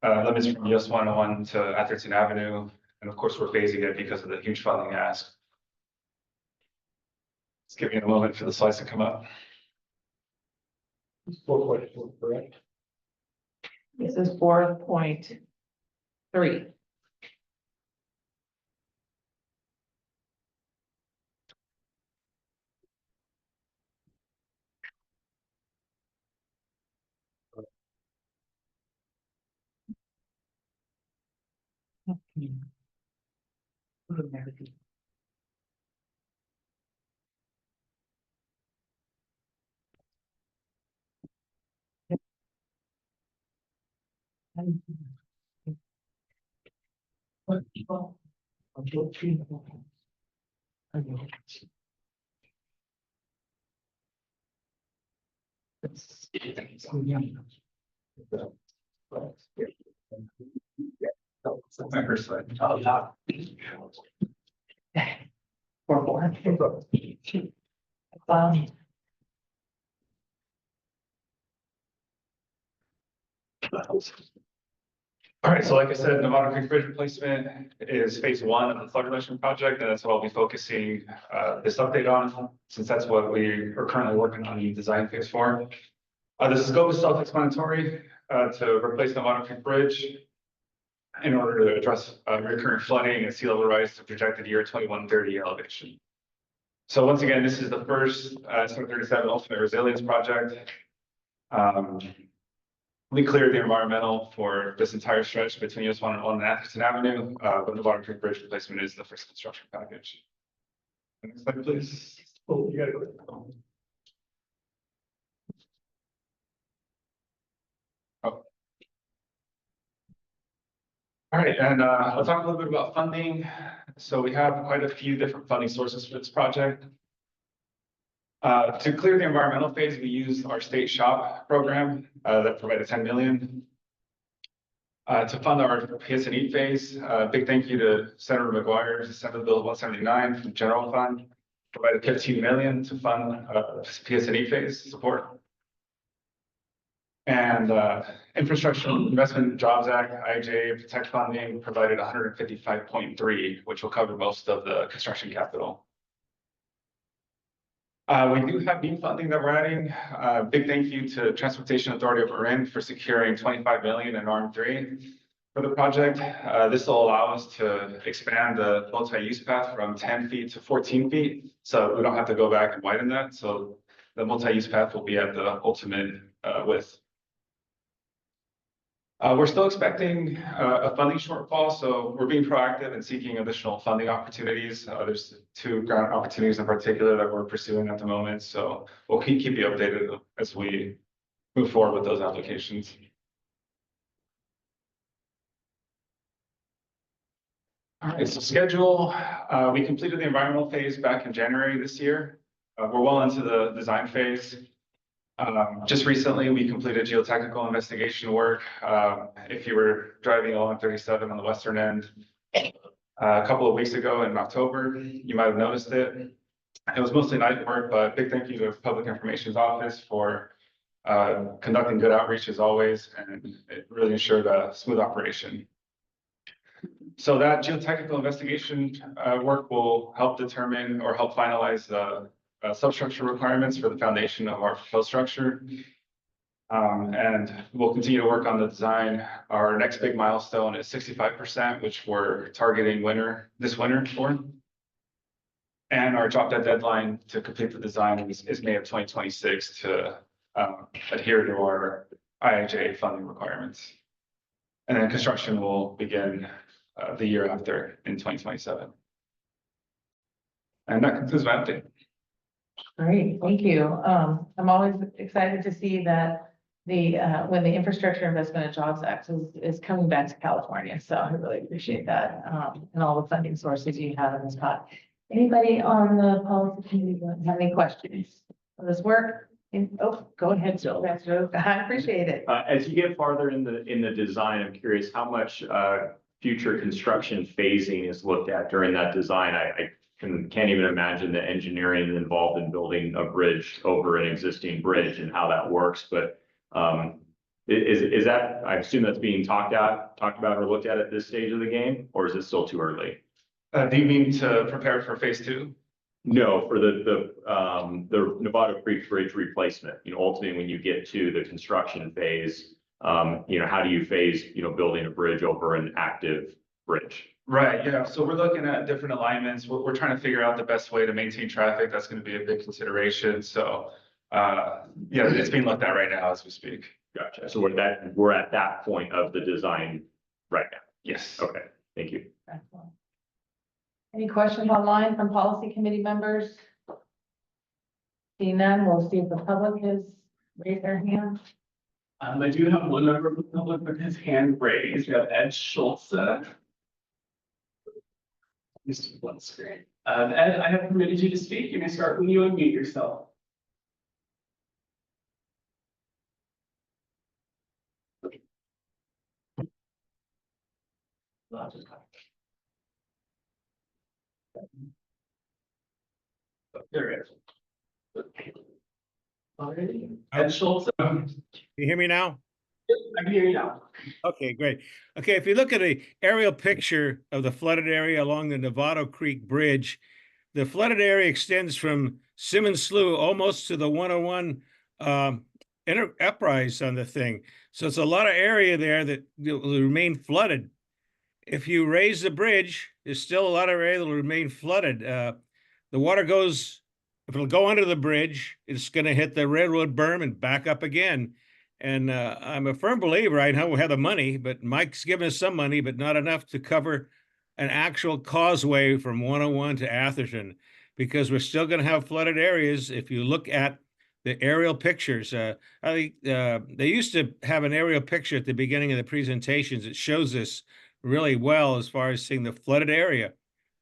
limits from US 101 to Atherton Avenue, and of course, we're phasing it because of the huge funding ask. Let's give me a moment for the slides to come up. 4.4, correct? This is 4.3. My first slide. Oh, yeah. 4.4. All right, so like I said, Nevada Creek Bridge replacement is phase one of the flood reduction project, and that's what I'll be focusing this update on, since that's what we are currently working on the design phase for. The scope is self-explanatory, to replace the Nevada Creek Bridge in order to address recurrent flooding and sea level rise to projected year 2130 elevation. So once again, this is the first 37 ultimate resilience project. We cleared the environmental for this entire stretch between US 101 and Atherton Avenue, but the Water Creek Bridge replacement is the first construction package. Next slide, please. Oh, you gotta go. Oh. All right, and I'll talk a little bit about funding. So we have quite a few different funding sources for this project. To clear the environmental phase, we used our state SHOP program that provided 10 million. To fund our PS&E phase, big thank you to Senator McGuire, Senate Bill 179 from General Fund, provided 15 million to fund PS&E phase support. And Infrastructure Investment and Jobs Act, IIJA Protect funding provided 155.3, which will cover most of the construction capital. We do have new funding that we're adding. Big thank you to Transportation Authority of Marin for securing 25 million in RM3 for the project. This will allow us to expand the multi-use path from 10 feet to 14 feet. So we don't have to go back and widen that. So the multi-use path will be at the ultimate width. We're still expecting a funding shortfall, so we're being proactive and seeking additional funding opportunities. There's 2 grant opportunities in particular that we're pursuing at the moment, so we'll keep you updated as we move forward with those applications. All right, so schedule. We completed the environmental phase back in January this year. We're well into the design phase. Just recently, we completed geotechnical investigation work. If you were driving along 37 on the western end a couple of weeks ago in October, you might have noticed it. It was mostly night work, but big thank you to Public Information's Office for conducting good outreach as always, and it really ensured a smooth operation. So that geotechnical investigation work will help determine or help finalize the substructure requirements for the foundation of our proposed structure. And we'll continue to work on the design. Our next big milestone is 65%, which we're targeting this winter for. And our drop dead deadline to complete the design is May of 2026 to adhere to our IIJA funding requirements. And then construction will begin the year after in 2027. And that concludes my update. Great, thank you. I'm always excited to see that when the Infrastructure Investment and Jobs Act is coming back to California. So I really appreciate that, and all the funding sources you have in this pot. Anybody on the policy committee have any questions? Will this work? Oh, go ahead, Jill. I appreciate it. As you get farther in the design, I'm curious how much future construction phasing is looked at during that design. I can't even imagine the engineering involved in building a bridge over an existing bridge and how that works, but is that, I assume that's being talked about or looked at this stage of the game, or is it still too early? Do you mean to prepare for phase 2? No, for the Nevada Creek Bridge replacement. Ultimately, when you get to the construction phase, how do you phase, building a bridge over an active bridge? Right, yeah. So we're looking at different alignments. We're trying to figure out the best way to maintain traffic. That's going to be a big consideration. So, yeah, it's being looked at right now as we speak. Gotcha. So we're at that point of the design right now. Yes. Okay, thank you. Excellent. Any questions online from policy committee members? Seeing none, we'll see if the public has raised their hand. I do have one member of the public with his hand raised. We have Ed Schultz. Mr. One screen. Ed, I have permitted you to speak. You may start when you unmute yourself. There it is. Alrighty. Ed Schultz. Can you hear me now? I can hear you now. Okay, great. Okay, if you look at an aerial picture of the flooded area along the Nevada Creek Bridge, the flooded area extends from Simmons Slough almost to the 101 enterprise on the thing. So it's a lot of area there that will remain flooded. If you raise the bridge, there's still a lot of area that will remain flooded. The water goes, if it'll go under the bridge, it's going to hit the railroad berm and back up again. And I'm a firm believer, I know we have the money, but Mike's given us some money, but not enough to cover an actual causeway from 101 to Atherton, because we're still going to have flooded areas. If you look at the aerial pictures, they used to have an aerial picture at the beginning of the presentations. It shows this really well as far as seeing the flooded area.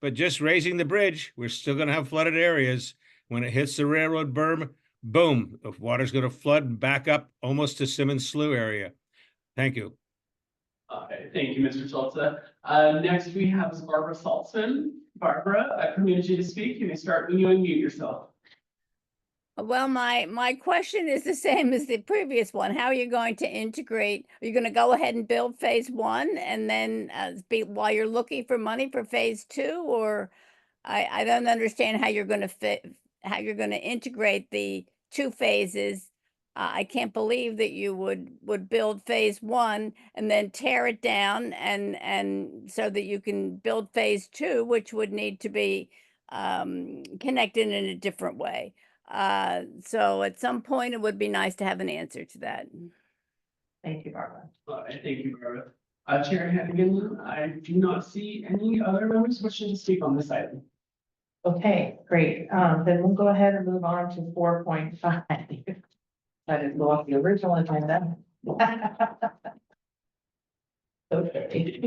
But just raising the bridge, we're still going to have flooded areas. When it hits the railroad berm, boom, the water's going to flood back up almost to Simmons Slough area. Thank you. Okay, thank you, Mr. Schultz. Next we have Barbara Saltzman. Barbara, I permitted you to speak. You may start when you unmute yourself. Well, my question is the same as the previous one. How are you going to integrate? Are you going to go ahead and build phase 1 and then while you're looking for money for phase 2? Or I don't understand how you're going to integrate the 2 phases. I can't believe that you would build phase 1 and then tear it down and so that you can build phase 2, which would need to be connected in a different way. So at some point it would be nice to have an answer to that. Thank you, Barbara. Thank you, Barbara. Chair Hannigan, I do not see any other members wishing to speak on this item. Okay, great. Then we'll go ahead and move on to 4.5. I didn't go off the original agenda. Okay.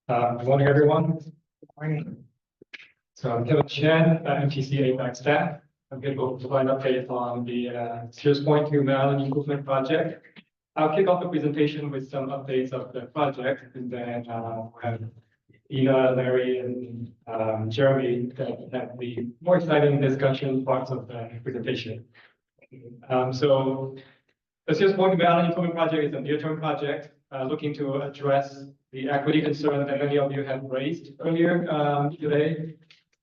Good morning, everyone. Good morning. So I'm Kevin Chen, MTC APAC staff. I'm going to provide an update on the Sears Point to Maryland improvement project. I'll kick off the presentation with some updates of the project, and then we'll have Ina, Larry, and Jeremy that have the more exciting discussion parts of the presentation. So the Sears Point to Maryland improvement project is a near-term project looking to address the equity concern that many of you have raised earlier today,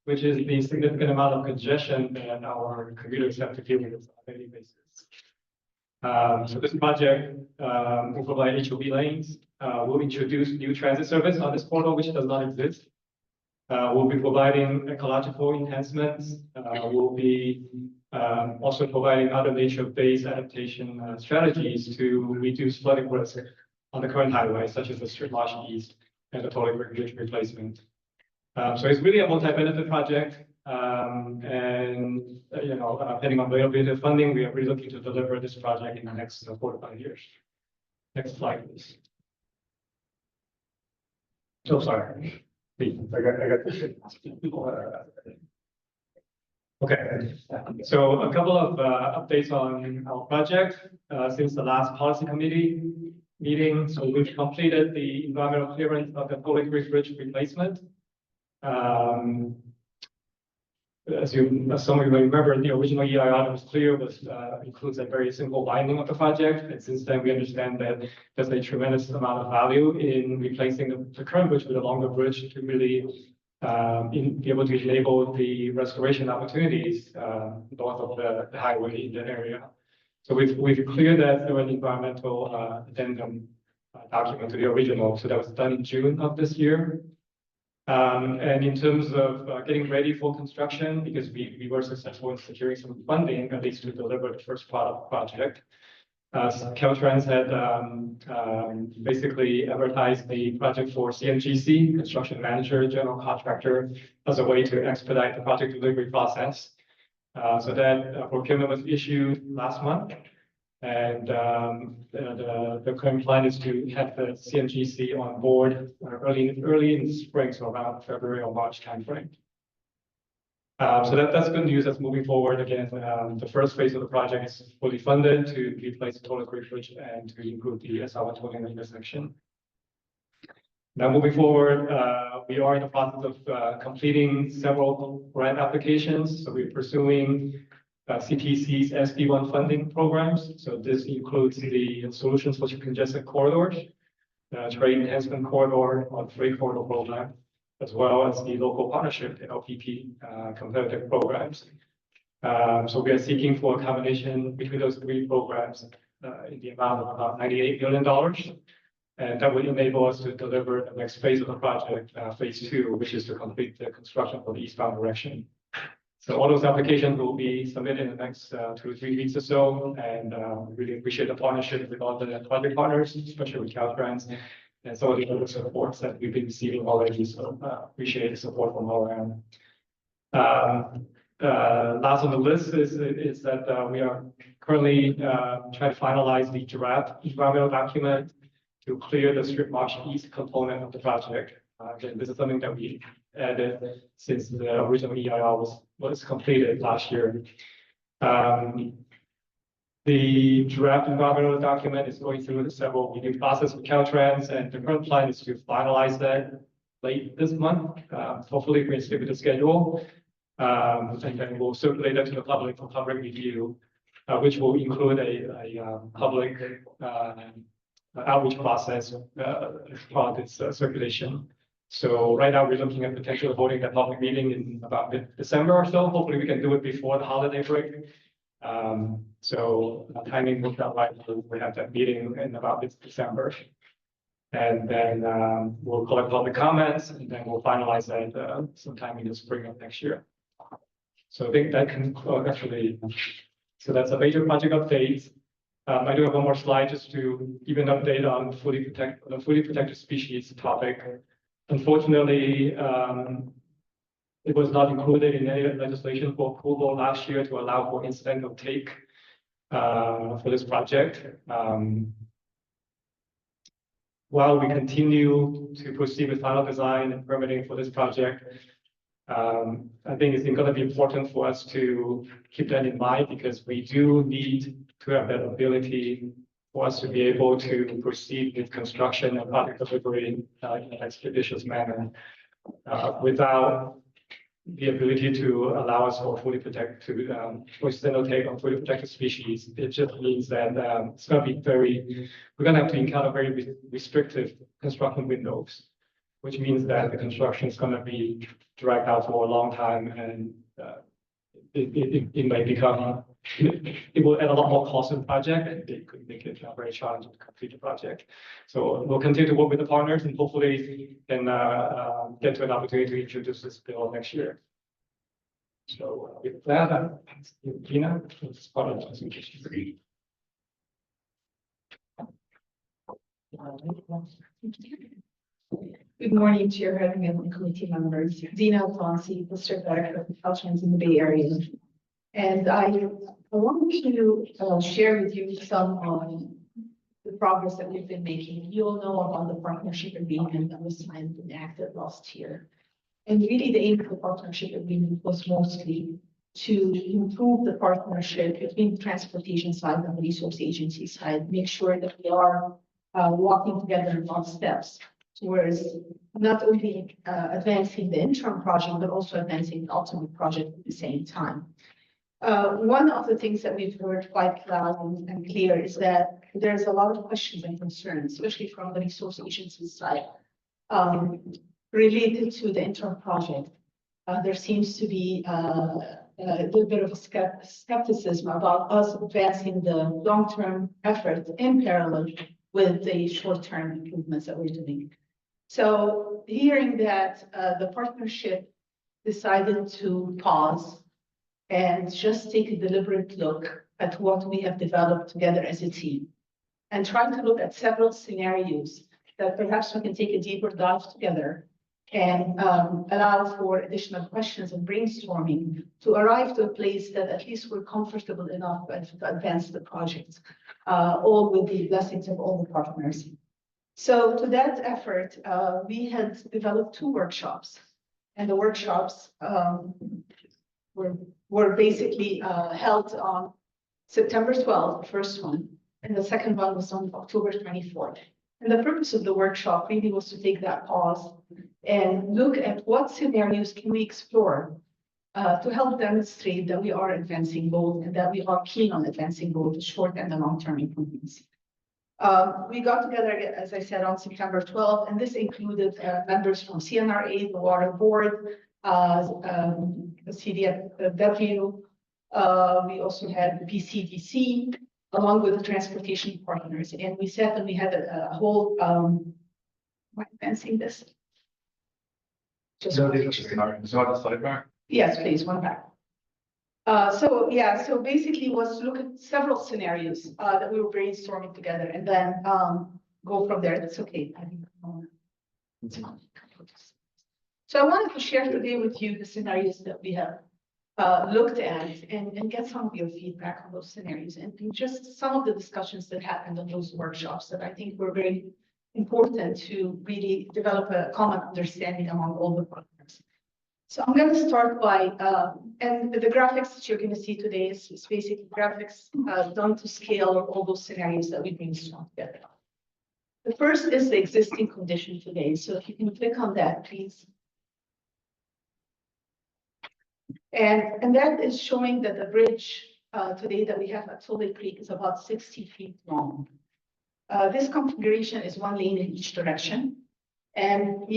which is the significant amount of congestion that our commuters have to deal with on a daily basis. So this project will provide HOV lanes, will introduce new transit service on this portal, which does not exist. We'll be providing ecological enhancements. We'll be Also providing other nature-based adaptation strategies to reduce flooding risk on the current highway, such as the Street Marsh East and the Tolley Bridge replacement. So it's really a multi-benefit project. Depending on availability of funding, we are really looking to deliver this project in the next 4 to 5 years. Next slide, please. Oh, sorry. I got this. Okay, so a couple of updates on our project since the last policy committee meeting. So we've completed the environmental clearance of the Tolley Bridge replacement. As some of you may remember, the original EIR that was clear includes a very simple winding of the project. And since then, we understand that there's a tremendous amount of value in replacing the current bridge with a longer bridge to really be able to enable the restoration opportunities north of the highway in the area. So we've cleared that through an environmental addendum document to the original. So that was done in June of this year. And in terms of getting ready for construction, because we were successful in securing some funding, at least to deliver the first part of the project, Caltrans had basically advertised the project for CMGC, construction manager, general contractor, as a way to expedite the project delivery process. So that procurement was issued last month. And the current plan is to have the CMGC on board early in the spring, so around February or March timeframe. So that's good news. That's moving forward. Again, the first phase of the project is fully funded to replace the Tolley Bridge and to improve the SR120 intersection. Now moving forward, we are in the process of completing several grant applications. So we're pursuing CTC's SB1 funding programs. So this includes the Solutions for Congested Corridors, Trade Enhancement Corridor or Freight Corridor program, as well as the Local Partnership, the LPP competitive programs. So we are seeking for a combination between those 3 programs in the amount of about $98 million. And that will enable us to deliver the next phase of the project, phase 2, which is to complete the construction for the eastbound direction. So all those applications will be submitted in the next 2 to 3 weeks or so. And we really appreciate the partnership with all the project partners, especially with Caltrans and some of the other supports that we've been receiving already. So appreciate the support from all around. Last on the list is that we are currently trying to finalize the draft environmental document to clear the Street Marsh East component of the project. Again, this is something that we added since the original EIR was completed last year. The draft environmental document is going through several review process with Caltrans, and the current plan is to finalize that late this month. Hopefully, we can stick with the schedule, and then we'll circulate that to the public for public review, which will include a public outreach process as part of this circulation. So right now, we're looking at potentially holding that public meeting in about mid-December or so. Hopefully, we can do it before the holiday break. So timing worked out right. We have that meeting in about mid-December. And then we'll collect public comments, and then we'll finalize that sometime in the spring of next year. So I think that can actually, so that's a major project update. I do have one more slide just to give an update on the fully protected species topic. Unfortunately, it was not included in any legislation for approval last year to allow for incidental take for this project. While we continue to proceed with final design and permitting for this project, I think it's going to be important for us to keep that in mind because we do need to have that ability for us to be able to proceed with construction and project delivery in an expeditious manner without the ability to allow us for fully protected incidental take on fully protected species. It just means that it's going to be we're going to have to encounter very restrictive construction windows, which means that the construction is going to be dragged out for a long time, and it may become, it will add a lot more cost to the project, and it could make it very challenging to complete the project. So we'll continue to work with the partners and hopefully can get to an opportunity to introduce this bill next year. So with that, I'm asking Gina to start the presentation. Good morning, Chair, and committee members. Dina Alfonsi, District Director of Caltrans in the Bay Area. And I wanted to share with you some of the progress that we've been making. You all know about the partnership agreement that was signed and acted last year. And really the aim of the partnership agreement was mostly to improve the partnership between the transportation side and the resource agency side, make sure that we are walking together on steps towards not only advancing the interim project, but also advancing the ultimate project at the same time. One of the things that we've heard quite loud and clear is that there's a lot of questions and concerns, especially from the resource agency side, related to the interim project. There seems to be a little bit of skepticism about us advancing the long-term effort in parallel with the short-term improvements that we're doing. So hearing that the partnership decided to pause and just take a deliberate look at what we have developed together as a team and try to look at several scenarios that perhaps we can take a deeper dive together and allow for additional questions and brainstorming to arrive to a place that at least we're comfortable enough to advance the project, all with the blessings of all the partners. So to that effort, we had developed 2 workshops, and the workshops were basically held on September 12th, the first one, and the second one was on October 24th. And the purpose of the workshop really was to take that pause and look at what scenarios can we explore to help demonstrate that we are advancing both and that we are keen on advancing both the short and the long-term improvements. We got together, as I said, on September 12th, and this included members from CNRA, the Water Board, CDFW. We also had the PCDC, along with the transportation partners. And we sat and we had a whole, advancing this. Sidebar. Yes, please, one back. So basically was to look at several scenarios that we were brainstorming together and then go from there. That's okay. So I wanted to share today with you the scenarios that we have looked at and get some of your feedback on those scenarios and just some of the discussions that happened on those workshops that I think were very important to really develop a common understanding among all the partners. So I'm going to start by, and the graphics that you're going to see today is basically graphics done to scale of all those scenarios that we brainstormed together. The first is the existing condition today. So if you can click on that, please. And that is showing that the bridge today that we have at Tully Creek is about 60 feet long. This configuration is 1 lane in each direction. And,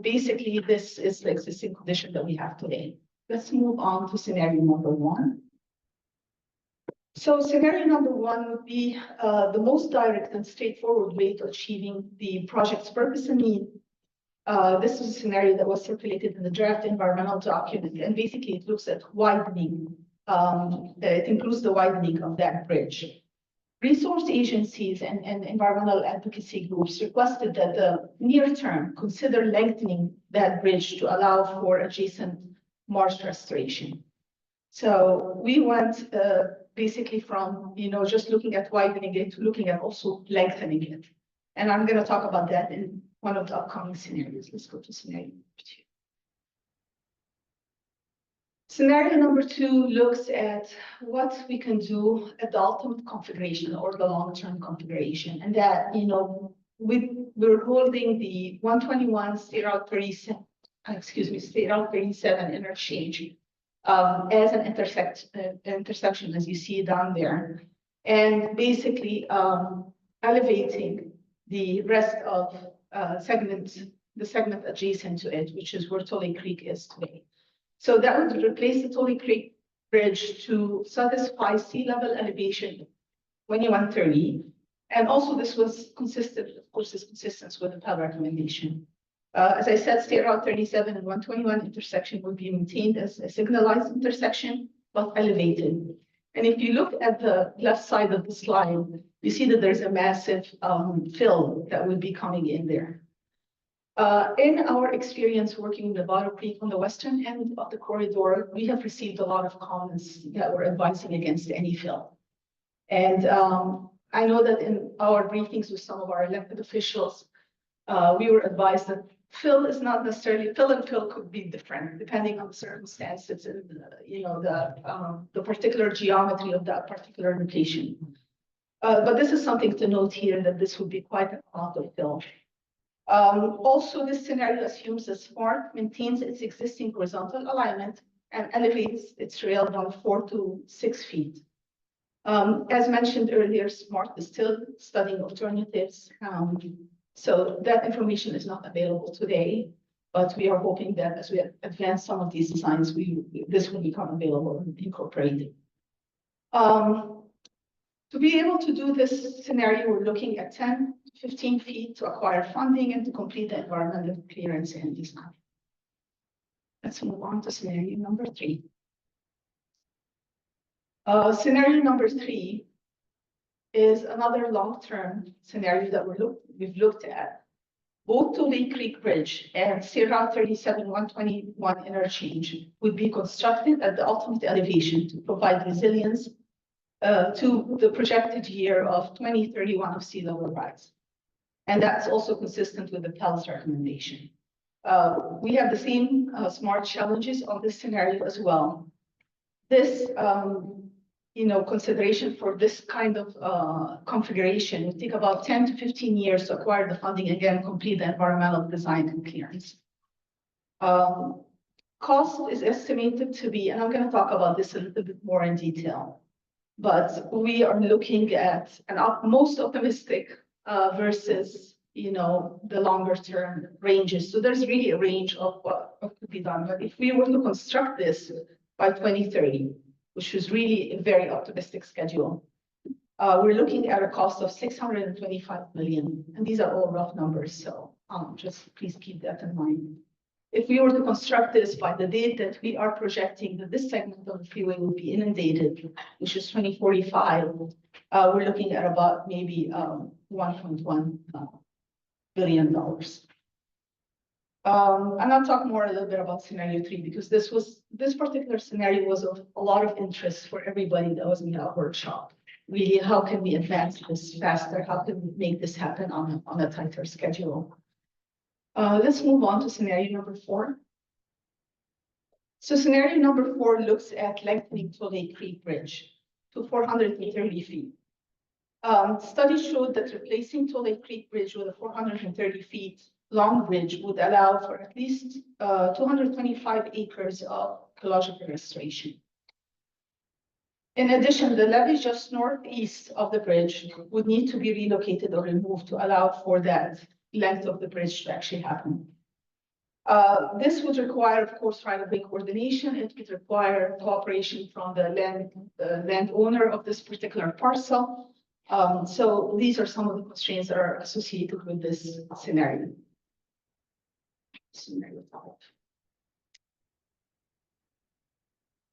basically this is the existing condition that we have today. Let's move on to scenario number 1. So scenario number 1 would be the most direct and straightforward way to achieving the project's purpose and need. This is a scenario that was circulated in the draft environmental document, and basically it looks at widening. It includes the widening of that bridge. Resource agencies and environmental advocacy groups requested that the near term consider lengthening that bridge to allow for adjacent marsh restoration. So we went basically from, just looking at widening it to looking at also lengthening it. And I'm going to talk about that in one of the upcoming scenarios. Let's go to scenario number 2. Scenario number 2 looks at what we can do at the ultimate configuration or the long-term configuration. And that, we're holding the 121 State Route 37, State Route 37 interchange as an intersection, as you see down there. And basically elevating the rest of the segment adjacent to it, which is where Tully Creek is today. So that would replace the Tully Creek Bridge to satisfy sea level elevation 2130. And also this was consistent, of course, is consistent with the PEL recommendation. As I said, State Route 37 and 121 intersection will be maintained as a signalized intersection, but elevated. And if you look at the left side of the slide, you see that there's a massive fill that will be coming in there. In our experience working with Battle Creek on the western end of the corridor, we have received a lot of comments that were advising against any fill. And I know that in our briefings with some of our elected officials, we were advised that fill is not necessarily, fill and fill could be different depending on the circumstances and the particular geometry of that particular location. But this is something to note here, that this would be quite an amount of fill. Also, this scenario assumes that SMART maintains its existing horizontal alignment and elevates its rail by 4 to 6 feet. As mentioned earlier, SMART is still studying alternatives. So that information is not available today, but we are hoping that as we advance some of these designs, this will become available and incorporated. To be able to do this scenario, we're looking at 10 to 15 feet to acquire funding and to complete the environmental clearance and design. Let's move on to scenario number 3. Scenario number 3 is another long-term scenario that we've looked at. Both Tulay Creek Bridge and State Route 37 121 interchange would be constructed at the ultimate elevation to provide resilience to the projected year of 2031 of sea level rise. And that's also consistent with the PEL's recommendation. We have the same SMART challenges on this scenario as well. This consideration for this kind of configuration would take about 10 to 15 years to acquire the funding, again, complete the environmental design and clearance. Cost is estimated to be, and I'm going to talk about this a little bit more in detail, but we are looking at an most optimistic versus the longer term ranges. So there's really a range of what could be done. But if we were to construct this by 2030, which is really a very optimistic schedule, we're looking at a cost of $625 million. And these are all rough numbers, so just please keep that in mind. If we were to construct this by the date that we are projecting that this segment of the freeway will be inundated, which is 2045, we're looking at about maybe $1.1 billion. And I'll talk more a little bit about scenario 3 because this particular scenario was of a lot of interest for everybody that was in that workshop. Really, how can we advance this faster? How can we make this happen on a tighter schedule? Let's move on to scenario number 4. So scenario number 4 looks at lengthening Tulay Creek Bridge to 430 feet. Studies showed that replacing Tulay Creek Bridge with a 430 feet long bridge would allow for at least 225 acres of ecological restoration. In addition, the levee just northeast of the bridge would need to be relocated or removed to allow for that length of the bridge to actually happen. This would require, of course, right-of-way coordination. It would require cooperation from the landowner of this particular parcel. So these are some of the constraints that are associated with this scenario. Scenario 5.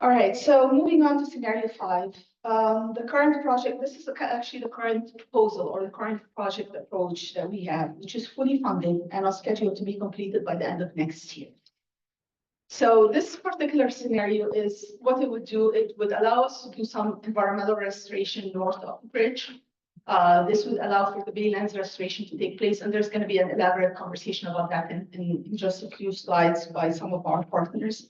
All right, so moving on to scenario 5. The current project, this is actually the current proposal or the current project approach that we have, which is fully funded and are scheduled to be completed by the end of next year. So this particular scenario is what it would do. It would allow us to do some environmental restoration north of the bridge. This would allow for the Baylands Restoration to take place, and there's going to be an elaborate conversation about that in just a few slides by some of our partners.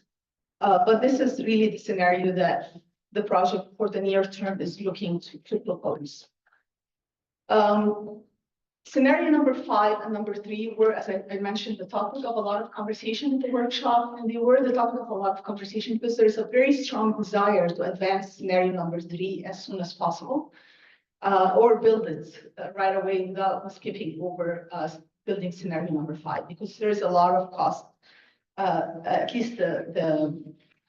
But this is really the scenario that the project for the near term is looking to propose. Scenario number 5 and number 3 were, as I mentioned, the topic of a lot of conversation at the workshop, and they were the topic of a lot of conversation because there's a very strong desire to advance scenario number 3 as soon as possible, or build it right away without skipping over building scenario number 5, because there's a lot of cost. At least the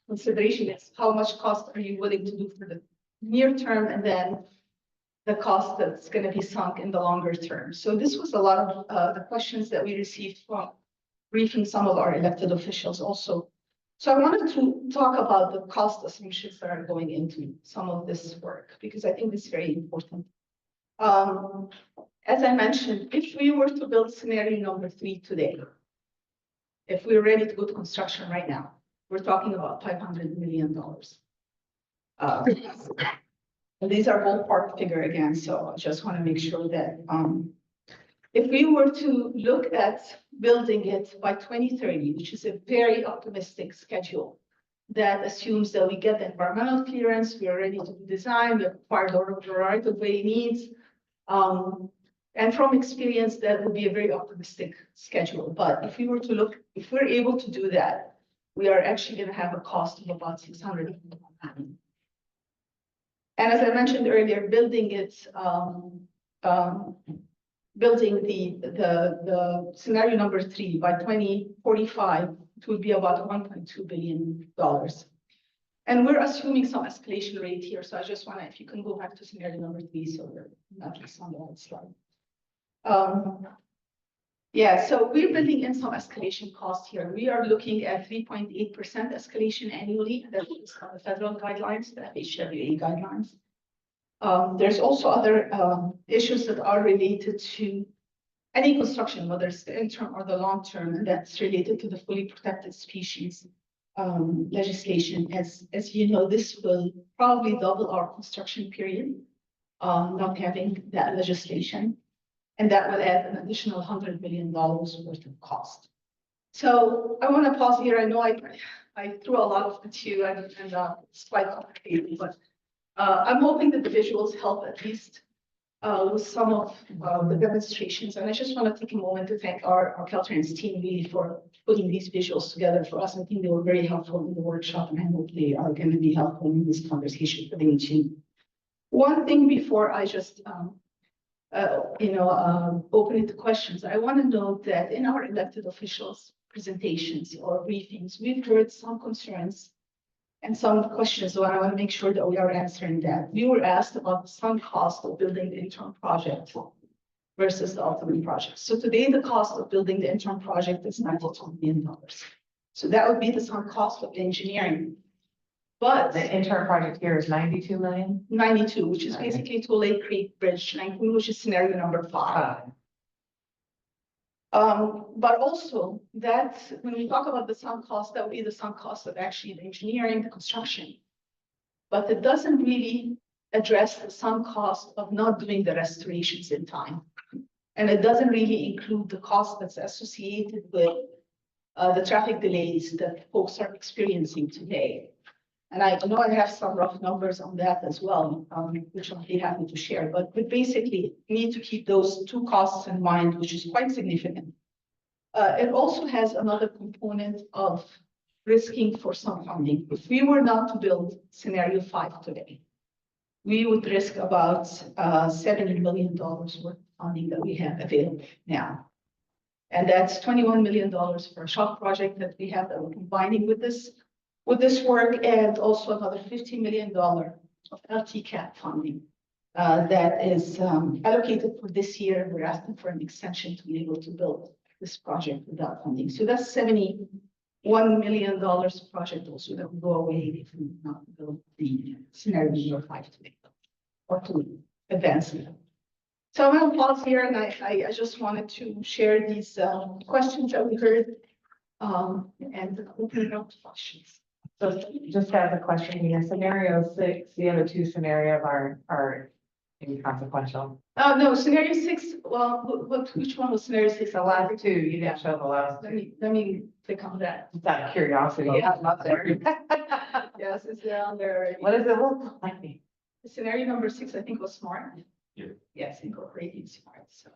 consideration is how much cost are you willing to do for the near term, and then the cost that's going to be sunk in the longer term. So this was a lot of the questions that we received from briefing some of our elected officials also. So I wanted to talk about the cost assumptions that are going into some of this work, because I think it's very important. As I mentioned, if we were to build scenario number 3 today, if we're ready to go to construction right now, we're talking about $500 million. And these are ballpark figure again, so I just want to make sure that if we were to look at building it by 2030, which is a very optimistic schedule that assumes that we get the environmental clearance, we are ready to design, we acquire the right of way needs. And from experience, that would be a very optimistic schedule. But if we were to look, if we're able to do that, we are actually going to have a cost of about $600 million. And as I mentioned earlier, building it, building the scenario number 3 by 2045, it would be about $1.2 billion. And we're assuming some escalation rate here. So I just want to, if you can go back to scenario number 3, so we're not just on the right slide. Yeah, so we're building in some escalation costs here. We are looking at 3.8% escalation annually. That is on the federal guidelines, the FHWA guidelines. There's also other issues that are related to any construction, whether it's the interim or the long term, and that's related to the fully protected species legislation. As you know, this will probably double our construction period, not having that legislation. And that will add an additional $100 million worth of cost. So I want to pause here. I know I threw a lot at you, and it's quite complicated, but I'm hoping that the visuals help at least with some of the demonstrations. And I just want to take a moment to thank our Caltrans team really for putting these visuals together for us. I think they were very helpful in the workshop, and I hope they are going to be helpful in this conversation for the team. One thing before I just open it to questions, I want to note that in our elected officials' presentations or briefings, we've heard some concerns and some questions, so I want to make sure that we are answering that. We were asked about the sunk cost of building the interim project versus the ultimate project. So today, the cost of building the interim project is $92 million. So that would be the sunk cost of engineering. But the interim project here is 92 million? 92, which is basically to Lake Creek Bridge 19, which is scenario number 5. But also that when we talk about the sunk cost, that would be the sunk cost of actually the engineering, the construction. But it doesn't really address the sunk cost of not doing the restorations in time. And it doesn't really include the cost that's associated with the traffic delays that folks are experiencing today. And I know I have some rough numbers on that as well, which I'll be happy to share. But we basically need to keep those two costs in mind, which is quite significant. It also has another component of risking for some funding. If we were not to build scenario 5 today, we would risk about $70 million worth of funding that we have available now. And that's $21 million for a shop project that we have that we're combining with this work, and also another $50 million of LTCAP funding that is allocated for this year. We're asking for an extension to be able to build this project without funding. So that's $71 million project also that will go away if we not build the scenario 5 today or to advance it. So I'm going to pause here, and I just wanted to share these questions that we heard and open it up to questions. So just have a question here. Scenario 6, the other two scenarios are inconsequential. Oh, no, scenario 6, well, which one was scenario 6? The last two, you didn't show the last. Let me click on that. Just out of curiosity. Yeah. It's not there. Yes, it's there on there already. What does it look like? Scenario number 6, I think, was smart. Yeah. Yes, incorporating smart. So.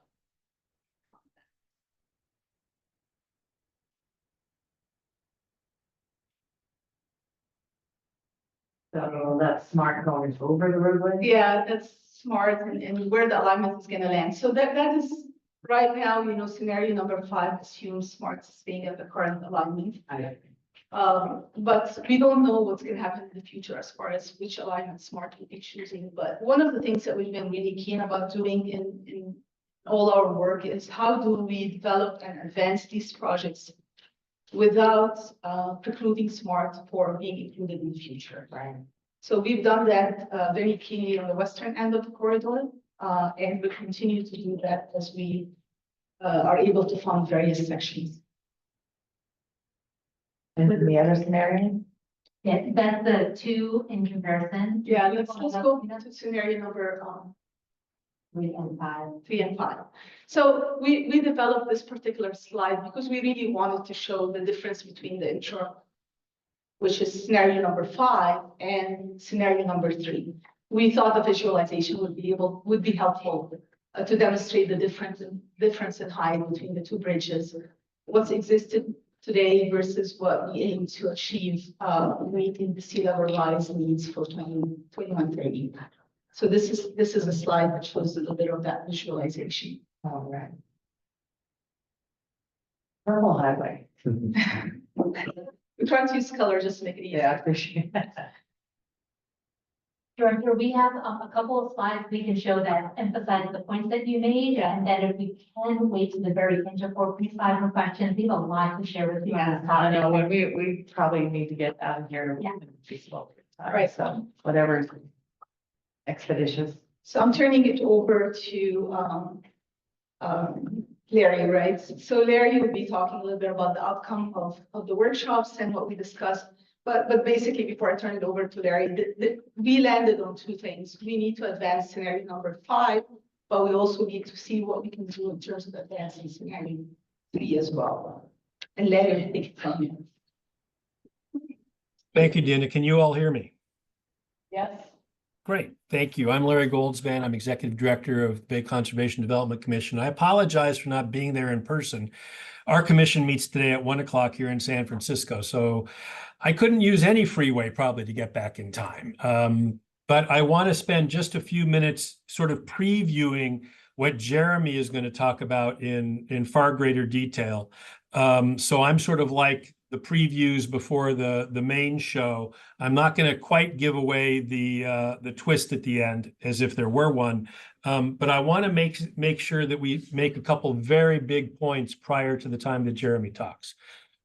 So that's smart going over the roadway? Yeah, that's smart, and where the alignment is going to land. So that is right now, scenario number 5 assumes smart staying at the current alignment. But we don't know what's going to happen in the future as far as which alignment smart will be choosing. But one of the things that we've been really keen about doing in all our work is how do we develop and advance these projects without precluding SMART for being included in the future. Right. So we've done that very keenly on the western end of the corridor, and we continue to do that as we are able to fund various sections. And the other scenario? Yeah, that's the two in comparison. Yeah, let's go to scenario number 3 and 5. 3 and 5. So we developed this particular slide because we really wanted to show the difference between the intro, which is scenario number 5, and scenario number 3. We thought the visualization would be helpful to demonstrate the difference in height between the two bridges, what's existed today versus what we aim to achieve meeting the sea level rise needs for 2130. So this is a slide that shows a little bit of that visualization. All right. Purple highway. We try to use color just to make it easy. Yeah, I appreciate that. Director, we have a couple of slides we can show that emphasize the points that you made, and then if we can wait to the very end for please five for questions. We have a lot to share with you on Yeah, this I topic. know, when we probably need to get out of here. Yeah. in feasible time, Right. So whatever expeditious. So I'm turning it over to Larry, right? So Larry will be talking a little bit about the outcome of the workshops and what we discussed. But basically, before I turn it over to Larry, we landed on two things. We need to advance scenario number 5, but we also need to see what we can do in terms of advancing scenario 3 as well. And Larry, I think it's on you. Thank you, Dina. Can you all hear me? Yes. Great, thank you. I'm Larry Goldspan. I'm Executive Director of the Bay Conservation Development Commission. I apologize for not being there in person. Our commission meets today at 1 o'clock here in San Francisco, so I couldn't use any freeway probably to get back in time. But I want to spend just a few minutes sort of previewing what Jeremy is going to talk about in far greater detail. So I'm sort of like the previews before the main show. I'm not going to quite give away the twist at the end as if there were one, but I want to make sure that we make a couple very big points prior to the time that Jeremy talks.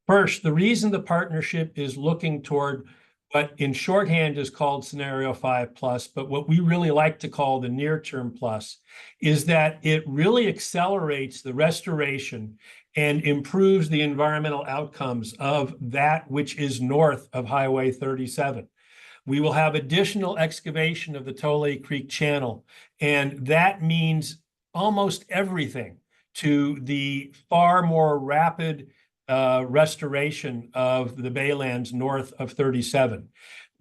First, the reason the partnership is looking toward what in shorthand is called scenario 5+, but what we really like to call the near-term plus, is that it really accelerates the restoration and improves the environmental outcomes of that which is north of Highway 37. We will have additional excavation of the Tole Creek Channel, and that means almost everything to the far more rapid restoration of the Baylands north of 37.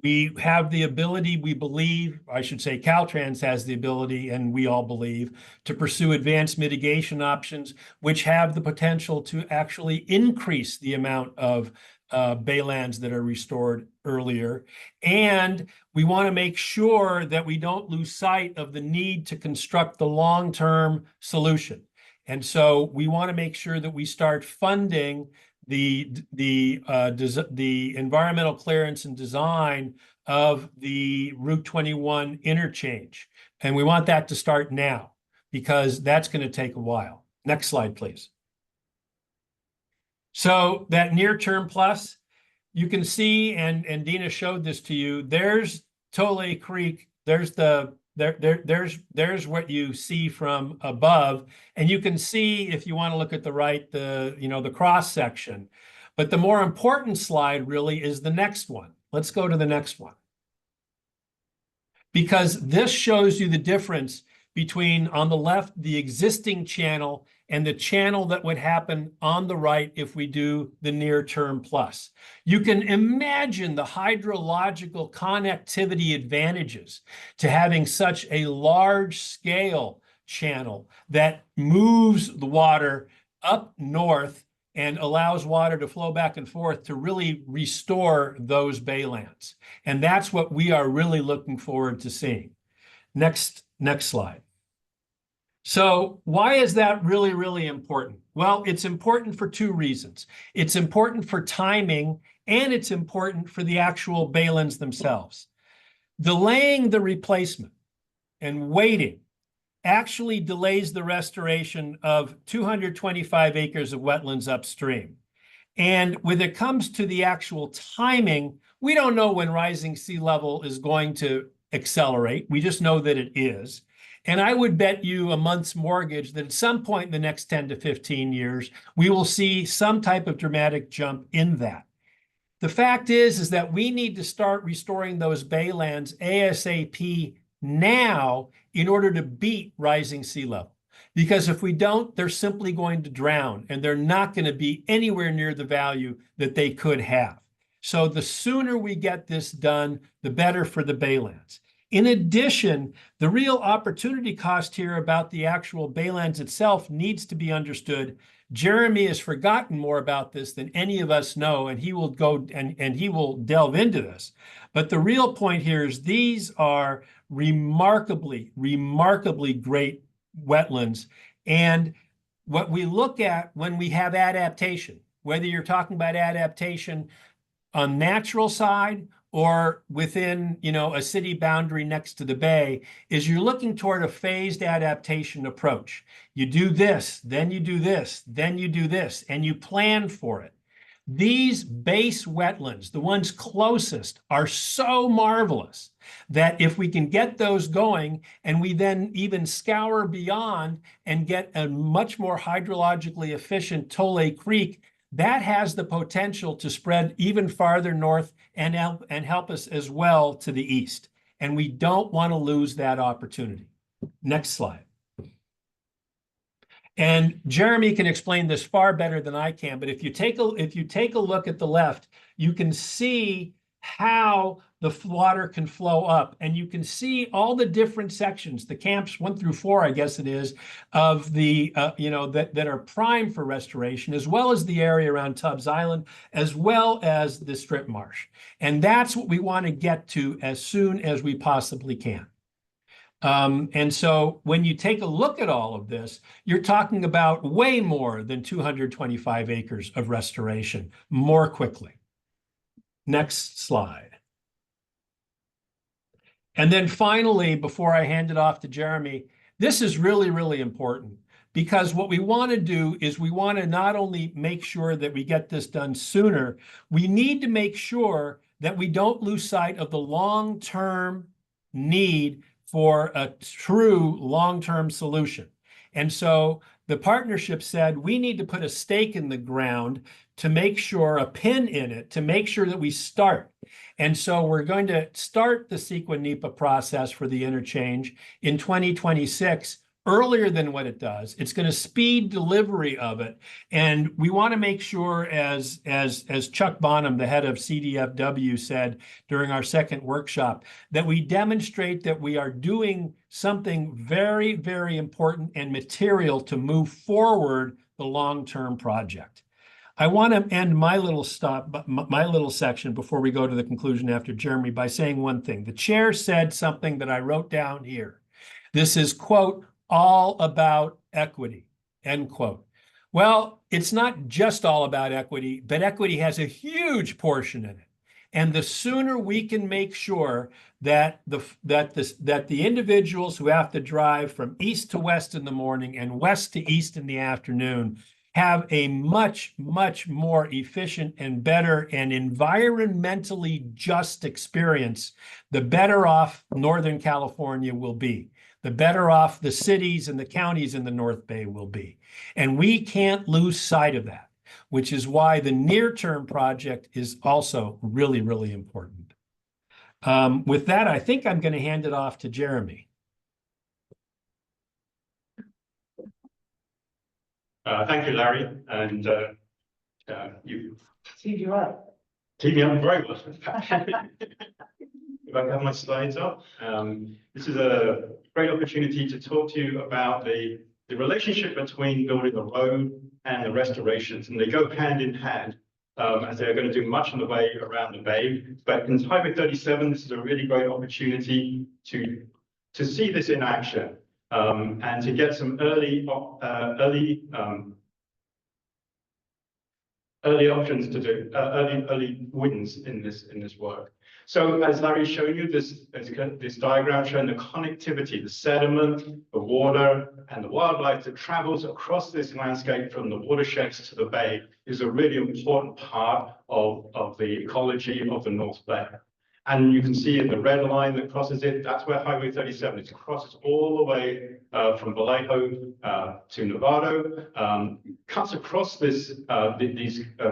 We have the ability, we believe, I should say Caltrans has the ability, and we all believe, to pursue advanced mitigation options, which have the potential to actually increase the amount of baylands that are restored earlier. And we want to make sure that we don't lose sight of the need to construct the long-term solution. And so we want to make sure that we start funding the environmental clearance and design of the Route 21 interchange. And we want that to start now because that's going to take a while. Next slide, please. So that near-term plus, you can see, and Dina showed this to you, there's Tole Creek, there's what you see from above, and you can see, if you want to look at the right, the cross section. But the more important slide really is the next one. Let's go to the next one. Because this shows you the difference between, on the left, the existing channel and the channel that would happen on the right if we do the near-term plus. You can imagine the hydrological connectivity advantages to having such a large-scale channel that moves the water up north and allows water to flow back and forth to really restore those baylands. And that's what we are really looking forward to seeing. Next slide. So why is that really, really important? Well, it's important for two reasons. It's important for timing, and it's important for the actual baylands themselves. Delaying the replacement and waiting actually delays the restoration of 225 acres of wetlands upstream. And when it comes to the actual timing, we don't know when rising sea level is going to accelerate. We just know that it is. And I would bet you a month's mortgage that at some point in the next 10 to 15 years, we will see some type of dramatic jump in that. The fact is that we need to start restoring those baylands ASAP now in order to beat rising sea level. Because if we don't, they're simply going to drown and they're not going to be anywhere near the value that they could have. So the sooner we get this done, the better for the baylands. In addition, the real opportunity cost here about the actual baylands itself needs to be understood. Jeremy has forgotten more about this than any of us know, and he will go and he will delve into this. But the real point here is these are remarkably, remarkably great wetlands. And what we look at when we have adaptation, whether you're talking about adaptation on natural side or within, a city boundary next to the bay, is you're looking toward a phased adaptation approach. You do this, then you do this, then you do this, and you plan for it. These base wetlands, the ones closest, are so marvelous that if we can get those going and we then even scour beyond and get a much more hydrologically efficient Tole Creek, that has the potential to spread even farther north and help us as well to the east. And we don't want to lose that opportunity. Next slide. And Jeremy can explain this far better than I can, but if you take a look at the left, you can see how the water can flow up, and you can see all the different sections, the camps 1 through 4, I guess it is, of the that are prime for restoration, as well as the area around Tubbs Island, as well as the strip marsh. And that's what we want to get to as soon as we possibly can. And so when you take a look at all of this, you're talking about way more than 225 acres of restoration more quickly. Next slide. And then finally, before I hand it off to Jeremy, this is really, really important, because what we want to do is we want to not only make sure that we get this done sooner, we need to make sure that we don't lose sight of the long-term need for a true long-term solution. And so the partnership said we need to put a stake in the ground to make sure, a pin in it, to make sure that we start. And so we're going to start the CEQA-NEPA process for the interchange in 2026, earlier than what it does. It's going to speed delivery of it. And we want to make sure, as Chuck Bonham, the head of CDFW, said during our second workshop, that we demonstrate that we are doing something very, very important and material to move forward the long-term project. I want to end my little section before we go to the conclusion after Jeremy by saying one thing. The chair said something that I wrote down here. This is, quote, all about equity, end quote. Well, it's not just all about equity, but equity has a huge portion in it. And the sooner we can make sure that the individuals who have to drive from east to west in the morning and west to east in the afternoon have a much, much more efficient and better and environmentally just experience, the better off Northern California will be. The better off the cities and the counties in the North Bay will be. And we can't lose sight of that, which is why the near-term project is also really, really important. With that, I think I'm going to hand it off to Jeremy. Thank you, Larry. And you Teed you up. teed me up very well. If I can have my slides up. This is a great opportunity to talk to you about the relationship between building a road and the restorations, and they go hand in hand, as they're going to do much in the way around the bay. But in Highway 37, this is a really great opportunity to see this in action, and to get some early options to do, early wins in this work. So as Larry showed you, this diagram showing the connectivity, the sediment, the water, and the wildlife that travels across this landscape from the watersheds to the bay is a really important part of the ecology of the North Bay. And you can see in the red line that crosses it, that's where Highway 37 is. It crosses all the way from Vallejo to Novato, cuts across these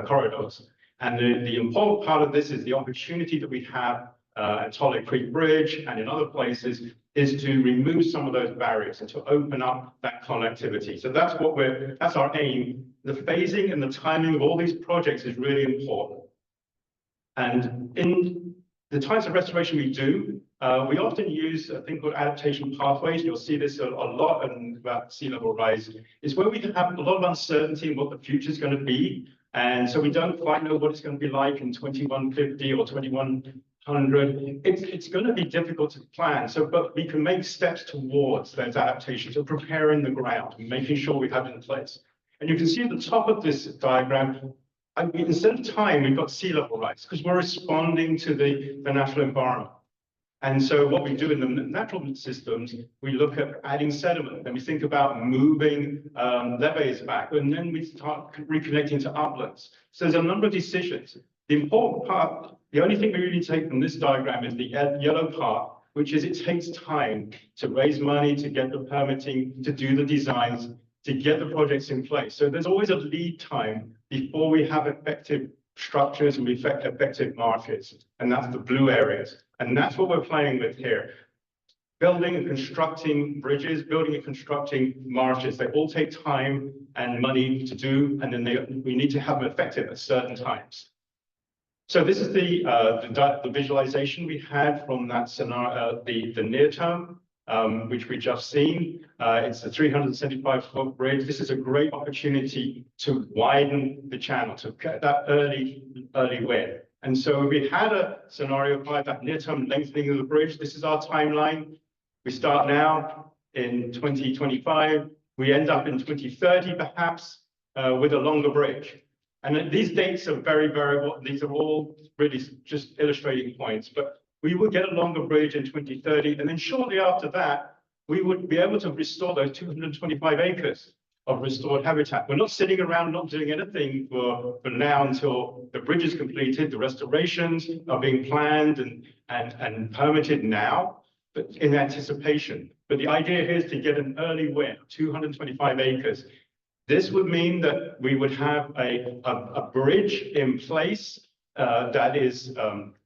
corridors. And the important part of this is the opportunity that we have at Tolley Creek Bridge and in other places is to remove some of those barriers and to open up that connectivity. So that's our aim. The phasing and the timing of all these projects is really important. And in the types of restoration we do, we often use a thing called adaptation pathways. You'll see this a lot about sea level rise, is where we have a lot of uncertainty in what the future is going to be. And so we don't quite know what it's going to be like in 2150 or 2100. It's going to be difficult to plan. So, but we can make steps towards those adaptations of preparing the ground and making sure we have it in place. And you can see at the top of this diagram, instead of time, we've got sea level rise because we're responding to the natural environment. And so what we do in the natural systems, we look at adding sediment, and we think about moving levees back, and then we start reconnecting to uplands. So there's a number of decisions. The important part, the only thing we really take from this diagram is the yellow part, which is it takes time to raise money, to get the permitting, to do the designs, to get the projects in place. So there's always a lead time before we have effective structures and effective marshes, and that's the blue areas. And that's what we're playing with here. Building and constructing bridges, building and constructing marshes, they all take time and money to do, and then we need to have them effective at certain times. So this is the visualization we had from that scenario, the near term, which we just seen. It's a 375-foot bridge. This is a great opportunity to widen the channel, to get that early win. And so we had a scenario by that near-term lengthening of the bridge. This is our timeline. We start now in 2025. We end up in 2030, perhaps, with a longer bridge. And these dates are very variable. These are all really just illustrating points. But we would get a longer bridge in 2030. And then shortly after that, we would be able to restore those 225 acres of restored habitat. We're not sitting around not doing anything for now until the bridge is completed. The restorations are being planned and permitted now, but in anticipation. But the idea here is to get an early win, 225 acres. This would mean that we would have a bridge in place that is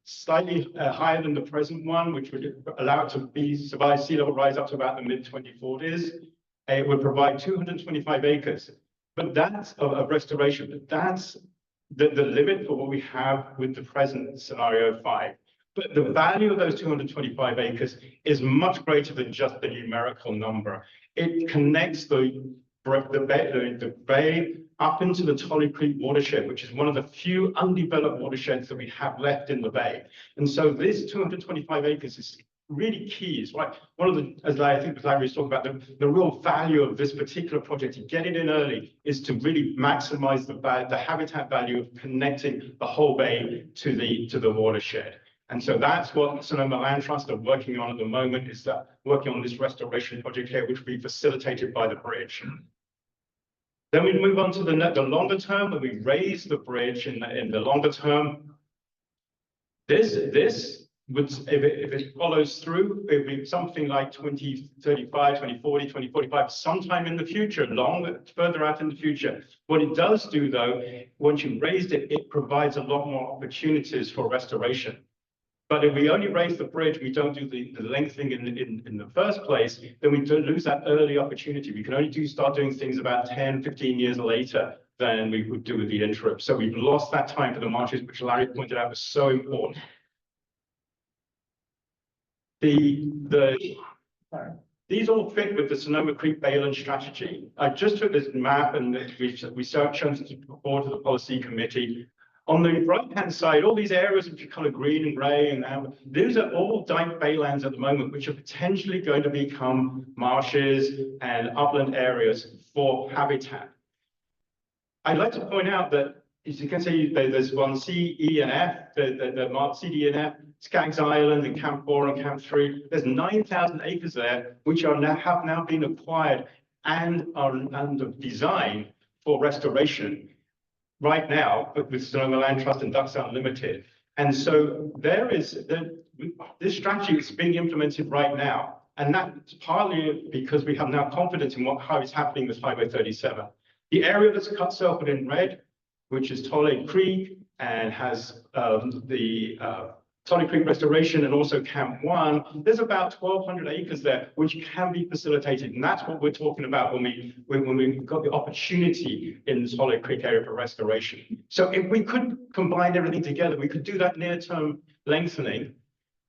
slightly higher than the present one, which would allow it to survive sea level rise up to about the mid-2040s. It would provide 225 acres, but that's of restoration. But that's the limit for what we have with the present scenario 5. But the value of those 225 acres is much greater than just the numerical number. It connects the bay up into the Tolley Creek watershed, which is one of the few undeveloped watersheds that we have left in the bay. And so this 225 acres is really key. It's right. One of the, as I think Larry was talking about, the real value of this particular project, to get it in early, is to really maximize the habitat value of connecting the whole bay to the watershed. And so that's what Sonoma Land Trust are working on at the moment, is that working on this restoration project here, which will be facilitated by the bridge. Then we move on to the longer term, and we raise the bridge in the longer term. This would, if it follows through, it would be something like 2035, 2040, 2045, sometime in the future, further out in the future. What it does do, though, once you've raised it, it provides a lot more opportunities for restoration. But if we only raise the bridge, we don't do the lengthening in the first place, then we don't lose that early opportunity. We can only start doing things about 10, 15 years later than we would do with the interim. So we've lost that time for the marshes, which Larry pointed out was so important. These all fit with the Sonoma Creek Baylands strategy. I just took this map and we shown it forward to the policy committee. On the right-hand side, all these areas which are kind of green and gray and amber, these are all dike baylands at the moment, which are potentially going to become marshes and upland areas for habitat. I'd like to point out that as you can see, there's one C, E, and F, the marked C, D, and F, Skaggs Island and Camp 4 and Camp 3. There's 9,000 acres there, which are have now been acquired and are under design for restoration right now, but with Sonoma Land Trust and Ducks Unlimited. And so this strategy is being implemented right now. And that's partly because we have now confidence in how it's happening with Highway 37. The area that's circled in red, which is Tolle Creek and has the Tolle Creek Restoration and also Camp 1, there's about 1,200 acres there, which can be facilitated. And that's what we're talking about when we've got the opportunity in the Tolle Creek area for restoration. So if we could combine everything together, we could do that near-term lengthening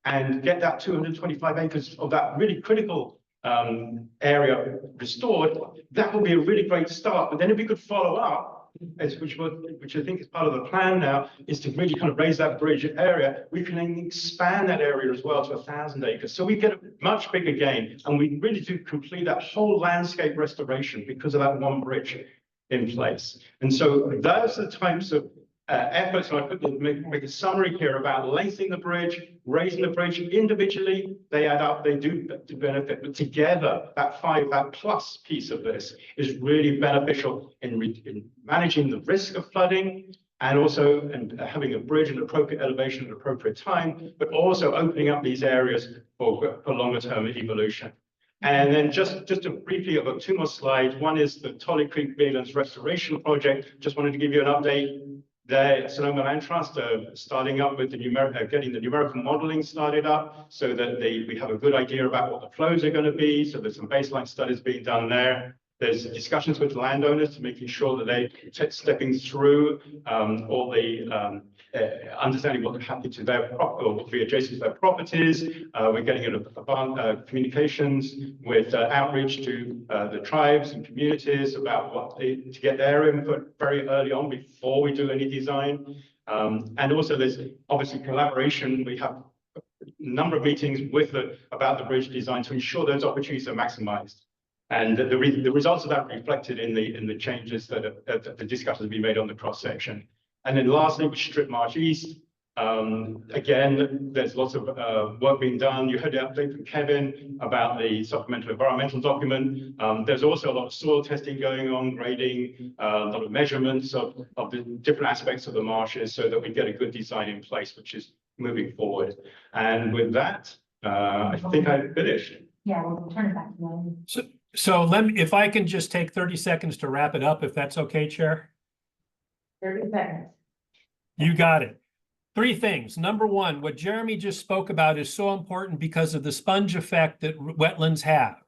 and get that 225 acres of that really critical area restored. That would be a really great start. But then if we could follow up, which I think is part of the plan now, is to really kind of raise that bridge area. We can expand that area as well to 1,000 acres. So we get a much bigger gain, and we really do complete that whole landscape restoration because of that one bridge in place. And so those are the types of efforts, and I put make a summary here about lengthening the bridge, raising the bridge. Individually, they add up, they do benefit, but together, that plus piece of this is really beneficial in managing the risk of flooding, and also having a bridge and appropriate elevation at appropriate time, but also opening up these areas for longer term evolution. And then just to briefly, I've got two more slides. One is the Tolle Creek Baylands Restoration Project. Just wanted to give you an update. The Sonoma Land Trust starting up with getting the numerical modeling started up so that we have a good idea about what the flows are going to be. So there's some baseline studies being done there. There's discussions with landowners to making sure that they're stepping through all the understanding what happened to their property or what will be adjacent to their properties. We're getting communications with outreach to the tribes and communities about to get their input very early on before we do any design. And also there's obviously collaboration. We have a number of meetings about the bridge design to ensure those opportunities are maximized. And the results of that are reflected in the changes that the discussions have been made on the cross section. And then lastly, with Strip Marsh East, again, there's lots of work being done. You heard the update from Kevin about the supplemental environmental document. There's also a lot of soil testing going on, grading, a lot of measurements of the different aspects of the marshes so that we get a good design in place, which is moving forward. And with that, I think I've finished. Yeah, we'll turn it back to you. So if I can just take 30 seconds to wrap it up, if that's okay, Chair? 30 seconds. You got it. Three things. Number one, what Jeremy just spoke about is so important because of the sponge effect that wetlands have.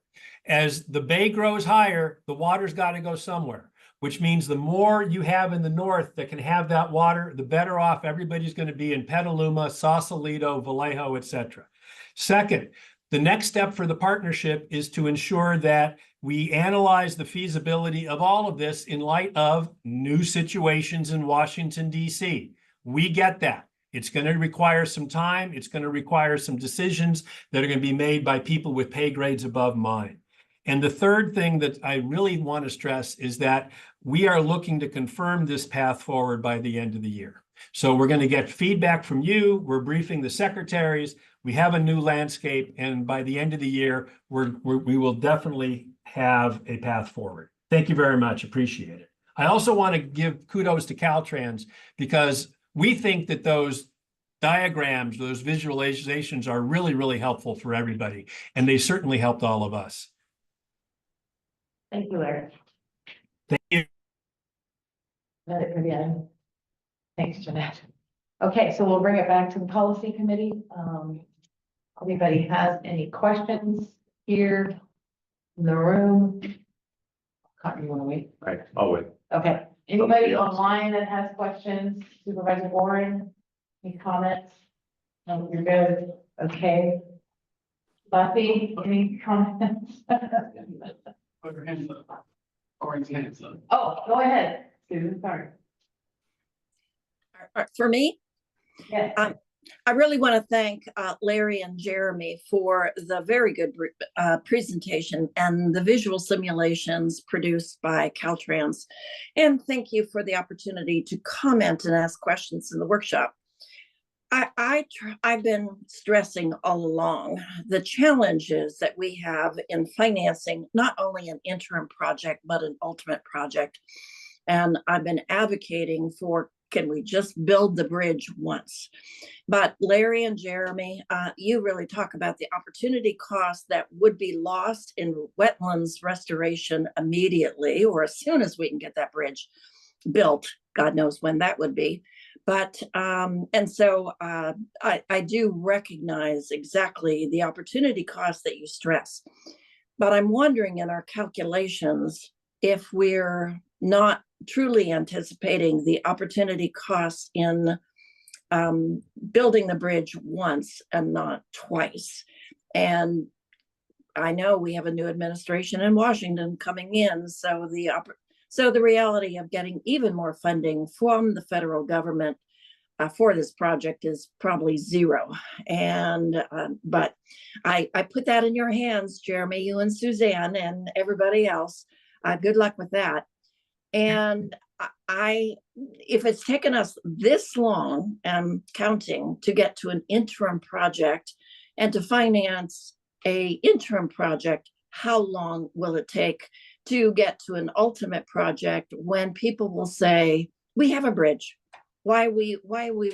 As the bay grows higher, the water's got to go somewhere, which means the more you have in the north that can have that water, the better off everybody's going to be in Petaluma, Sausalito, Vallejo, etc. Second, the next step for the partnership is to ensure that we analyze the feasibility of all of this in light of new situations in Washington, D.C. We get that. It's going to require some time. It's going to require some decisions that are going to be made by people with pay grades above mine. And the third thing that I really want to stress is that we are looking to confirm this path forward by the end of the year. So we're going to get feedback from you. We're briefing the secretaries. We have a new landscape, and by the end of the year, we will definitely have a path forward. Thank you very much. Appreciate it. I also want to give kudos to Caltrans because we think that those diagrams, those visualizations are really, really helpful for everybody, and they certainly helped all of us. Thank you, Larry. Thank you. Thanks, Jeanette. Okay, so we'll bring it back to the policy committee. Anybody has any questions here in the room? Cotton, you want to wait? All right, I'll wait. Okay, anybody online that has questions? Supervisor Warren, any comments? No, you're good. Okay. Buffy, any comments? Put your hands up. Orange hands up. Oh, go ahead, Susan, sorry. For me? Yes. I really want to thank Larry and Jeremy for the very good presentation and the visual simulations produced by Caltrans. And thank you for the opportunity to comment and ask questions in the workshop. I've been stressing all along the challenges that we have in financing not only an interim project, but an ultimate project. And I've been advocating for, can we just build the bridge once? But Larry and Jeremy, you really talk about the opportunity cost that would be lost in wetlands restoration immediately, or as soon as we can get that bridge built. God knows when that would be. But, and so I do recognize exactly the opportunity cost that you stress. But I'm wondering in our calculations, if we're not truly anticipating the opportunity costs in building the bridge once and not twice. And I know we have a new administration in Washington coming in, so the reality of getting even more funding from the federal government for this project is probably zero. And but I put that in your hands, Jeremy, you and Suzanne and everybody else. Good luck with that. And if it's taken us this long, and counting, to get to an interim project and to finance a interim project, how long will it take to get to an ultimate project when people will say, we have a bridge? Why are we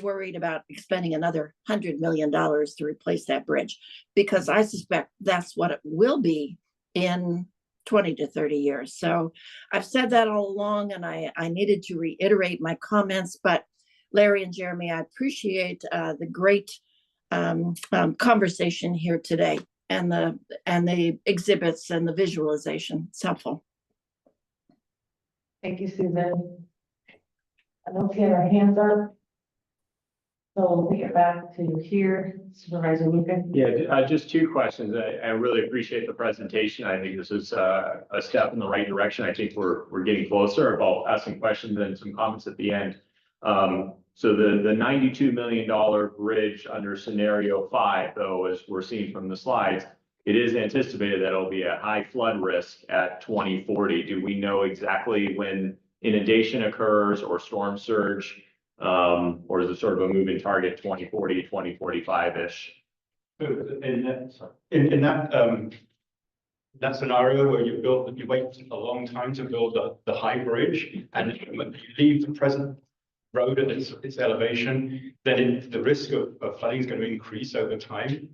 worried about expending another $100 million to replace that bridge? Because I suspect that's what it will be in 20 to 30 years. So I've said that all along, and I needed to reiterate my comments. But Larry and Jeremy, I appreciate the great conversation here today, and the exhibits and the visualization. It's helpful. Thank you, Susan. I don't see our hands up. So we'll get back to here, Supervisor Lucan. Yeah, just two questions. I really appreciate the presentation. I think this is a step in the right direction. I think we're getting closer. I'll ask some questions and some comments at the end. So the $92 million bridge under scenario 5, though, as we're seeing from the slides, it is anticipated that it'll be a high flood risk at 2040. Do we know exactly when inundation occurs or storm surge? Or is it sort of a moving target, 2040, 2045-ish? In that scenario where you wait a long time to build the high bridge, and you leave the present road at its elevation, then the risk of flooding is going to increase over time.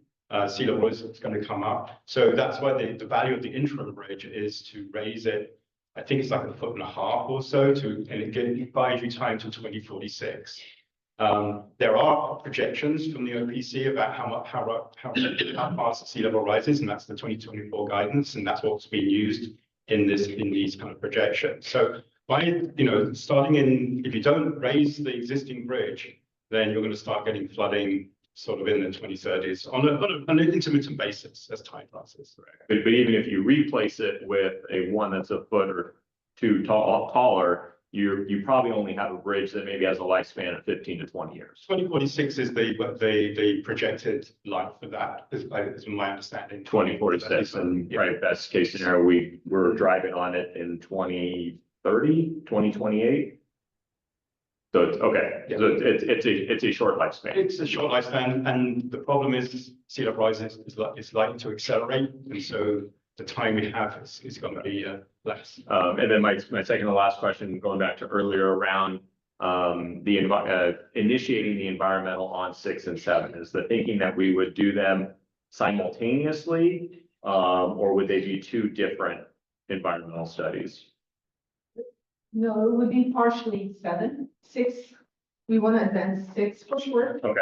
Sea level is going to come up. So that's why the value of the interim bridge is to raise it. I think it's like 1.5 feet or so, and it buys you time to 2046. There are projections from the OPC about how fast the sea level rises, and that's the 2024 guidance, and that's what's being used in these kind of projections. So if you don't raise the existing bridge, then you're going to start getting flooding sort of in the 2030s on an intermittent basis as time passes. But even if you replace it with a one that's a foot or two taller, you probably only have a bridge that maybe has a lifespan of 15 to 20 years. 2046 is the projected life for that, is my understanding. 2046, and right, best case scenario, we're driving on it in 2030, 2028. So it's okay. Yeah. So it's a short lifespan. It's a short lifespan, and the problem is sea level rise is likely to accelerate, and so the time we have is going to be less. And then my second to last question, going back to earlier around initiating the environmental on 6 and 7, is the thinking that we would do them simultaneously, or would they be two different environmental studies? No, it would be partially 7, 6. We want to advance 6 for sure. Okay.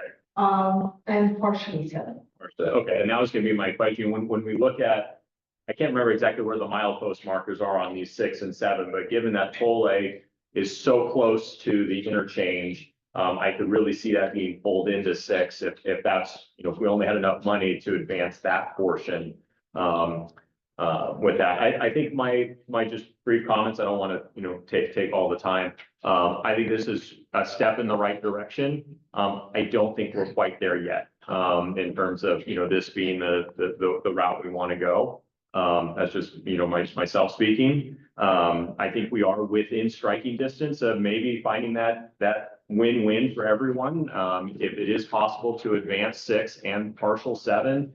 And partially 7. Okay, and that was going to be my question. When we look at, I can't remember exactly where the milepost markers are on these 6 and 7, but given that toll A is so close to the interchange, I could really see that being pulled into 6 if that's, if we only had enough money to advance that portion. with that, I think my just brief comments, I don't want to, take all the time. I think this is a step in the right direction. I don't think we're quite there yet, in terms of, this being the route we want to go. That's just, myself speaking. I think we are within striking distance of maybe finding that win-win for everyone. If it is possible to advance 6 and partial 7,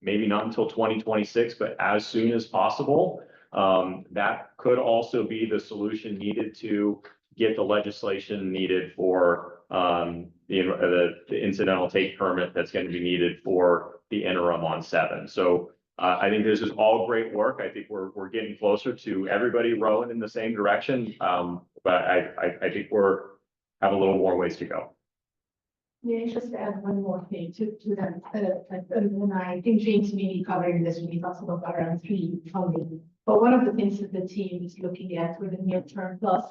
maybe not until 2026, but as soon as possible. That could also be the solution needed to get the legislation needed for the incidental take permit that's going to be needed for the interim on 7. So I think this is all great work. I think we're getting closer to everybody rowing in the same direction. But I think have a little more ways to go. Yeah, just to add one more thing to that. And I think James may be covering this when he talks about RM3 funding. But one of the things that the team is looking at with the near term plus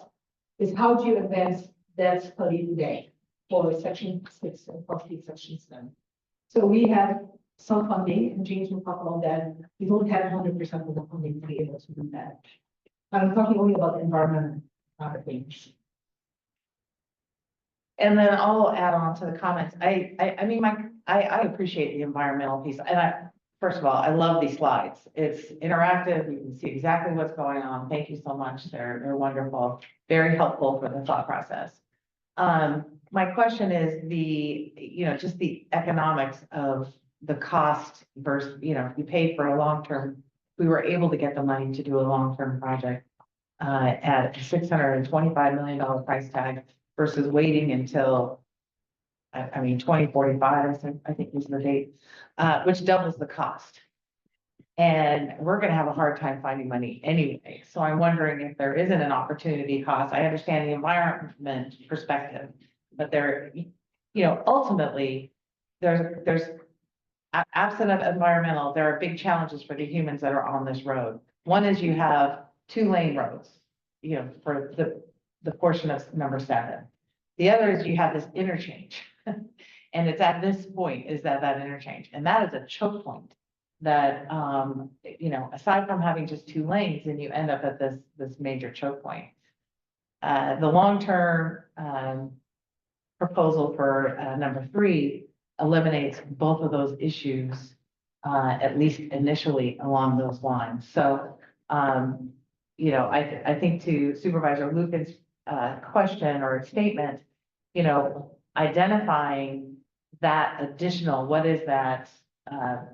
is how do you advance that study today for section 6 and possibly section 7. So we have some funding, and James will talk about that. We don't have 100% of the funding to be able to do that. I'm talking only about the environmental things. And then I'll add on to the comments. I mean, I appreciate the environmental piece. And first of all, I love these slides. It's interactive. You can see exactly what's going on. Thank you so much. They're wonderful, very helpful for the thought process. My question is just the economics of the cost versus, if you paid for a long-term, we were able to get the money to do a long-term project at a $625 million price tag versus waiting until, 2045, I think was the date, which doubles the cost. And we're going to have a hard time finding money anyway. So I'm wondering if there isn't an opportunity cost. I understand the environment perspective, but ultimately, there's absent of environmental, there are big challenges for the humans that are on this road. One is you have 2-lane roads, for the portion of number 7. The other is you have this interchange. And it's at this point is that interchange. And that is a choke point that, aside from having just 2 lanes, and you end up at this major choke point. The long-term proposal for number 3 eliminates both of those issues, at least initially along those lines. So, I think to Supervisor Lucan's question or statement, identifying that additional, what is that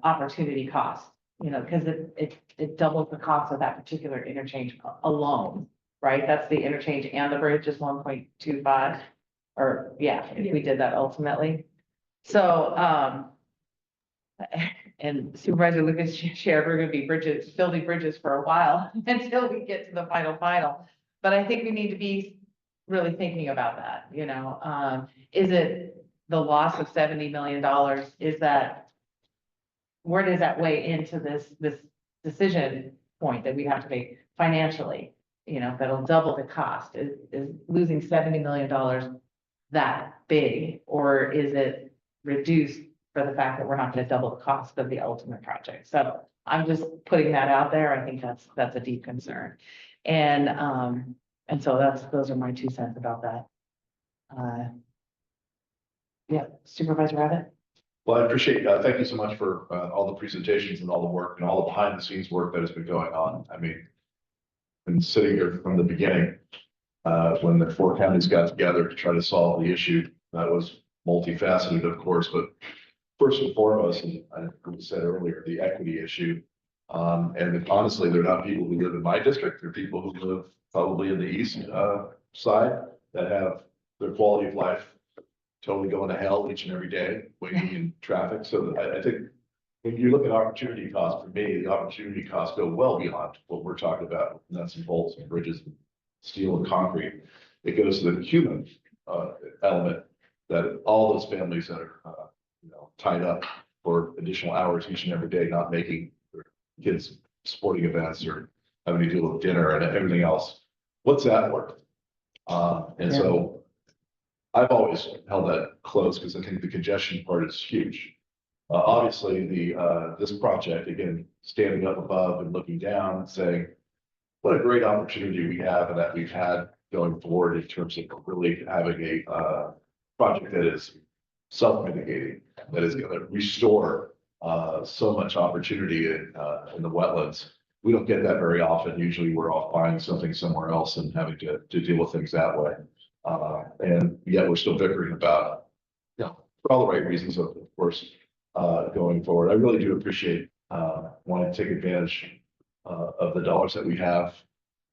opportunity cost? Because it doubles the cost of that particular interchange alone, right? That's the interchange and the bridge is 1.25, or if we did that ultimately. So, and Supervisor Lucas shared, we're going to be building bridges for a while until we get to the final. But I think we need to be really thinking about that, is it the loss of $70 million? Is that, where does that weigh into this decision point that we have to make financially? That'll double the cost. Is losing $70 million that big, or is it reduced for the fact that we're not going to double the cost of the ultimate project? So I'm just putting that out there. I think that's a deep concern. And so those are my 2 cents about that. Supervisor Abbott. Well, I appreciate, thank you so much for all the presentations and all the work and all the behind the scenes work that has been going on. Been sitting here from the beginning, when the 4 counties got together to try to solve the issue. That was multifaceted, of course, but first and foremost, and I said earlier, the equity issue. And honestly, they're not people who live in my district. They're people who live probably in the east side that have their quality of life totally going to hell each and every day, waiting in traffic. So I think when you look at opportunity costs, for me, the opportunity costs go well beyond what we're talking about, nuts and bolts and bridges, and steel and concrete. It goes to the human element that all those families that are tied up for additional hours each and every day, not making their kids' sporting events or having to deal with dinner and everything else. What's that worth? So I've always held that close because I think the congestion part is huge. Obviously, this project, again, standing up above and looking down and saying, what a great opportunity we have and that we've had going forward in terms of really having a project that is self-mitigating, that is going to restore so much opportunity in the wetlands. We don't get that very often. Usually we're off buying something somewhere else and having to deal with things that way. And yet we're still bickering about, for all the right reasons, of course, going forward. I really do appreciate wanting to take advantage of the dollars that we have.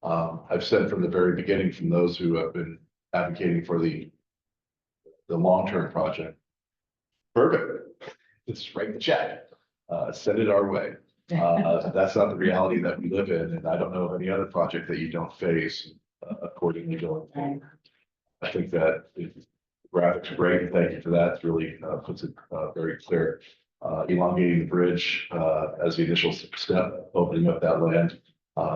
I've said from the very beginning, from those who have been advocating for the long-term project, perfect, just write the check, send it our way. That's not the reality that we live in, and I don't know of any other project that you don't face accordingly going forward. I think that the graphics are great, and thank you for that. It really puts it very clear. Elongating the bridge as the initial step, opening up that land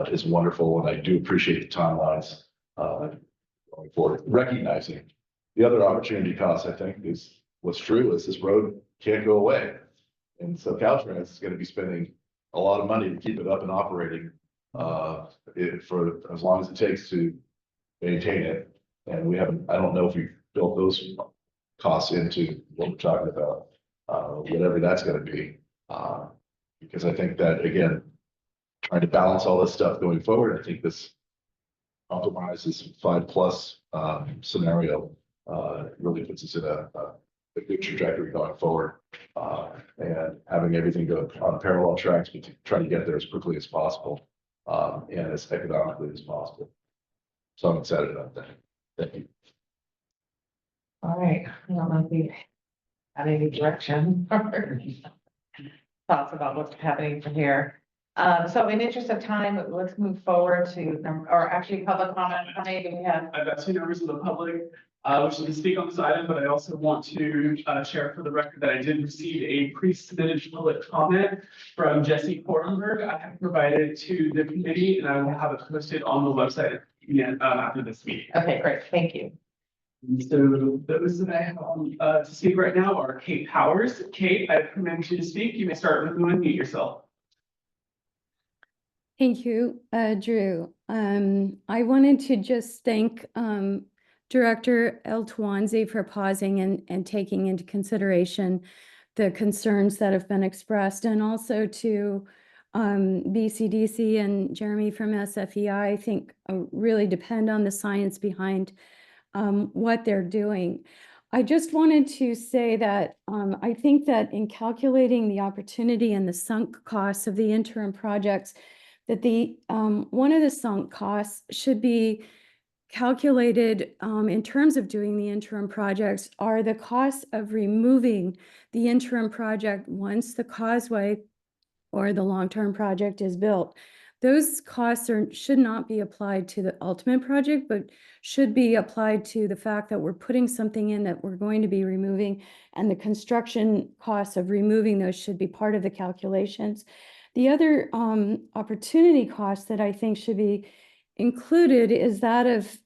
is wonderful, and I do appreciate the timelines going forward. Recognizing the other opportunity cost, I think, is what's true is this road can't go away. And so Caltrans is going to be spending a lot of money to keep it up and operating for as long as it takes to maintain it. And we haven't, I don't know if we've built those costs into what we're talking about, whatever that's going to be. Because I think that, again, trying to balance all this stuff going forward, I think this compromise, this 5+ scenario really puts us in a good trajectory going forward. And having everything go on parallel tracks, but try to get there as quickly as possible and as economically as possible. So I'm excited about that. Thank you. All right, I don't know if we have any direction or thoughts about what's happening from here. So in interest of time, let's move forward to, or actually public comment. How many do we have? I've got 2 members of the public wishing to speak on this item, but I also want to share for the record that I did receive a pre-submitted public comment from Jesse Kortenberg. I have provided it to the committee and I will have it posted on the website after this meeting. Okay, great, thank you. So those that I have on to speak right now are Kate Powers. Kate, I permit you to speak. You may start with unmute yourself. Thank you, Drew. I wanted to just thank Director El-Twanzi for pausing and taking into consideration the concerns that have been expressed, and also to BCDC and Jeremy from SFEI. I think really depend on the science behind what they're doing. I just wanted to say that I think that in calculating the opportunity and the sunk costs of the interim projects, that the one of the sunk costs should be calculated in terms of doing the interim projects are the costs of removing the interim project once the causeway or the long-term project is built. Those costs should not be applied to the ultimate project, but should be applied to the fact that we're putting something in that we're going to be removing, and the construction costs of removing those should be part of the calculations. The other opportunity cost that I think should be included is that of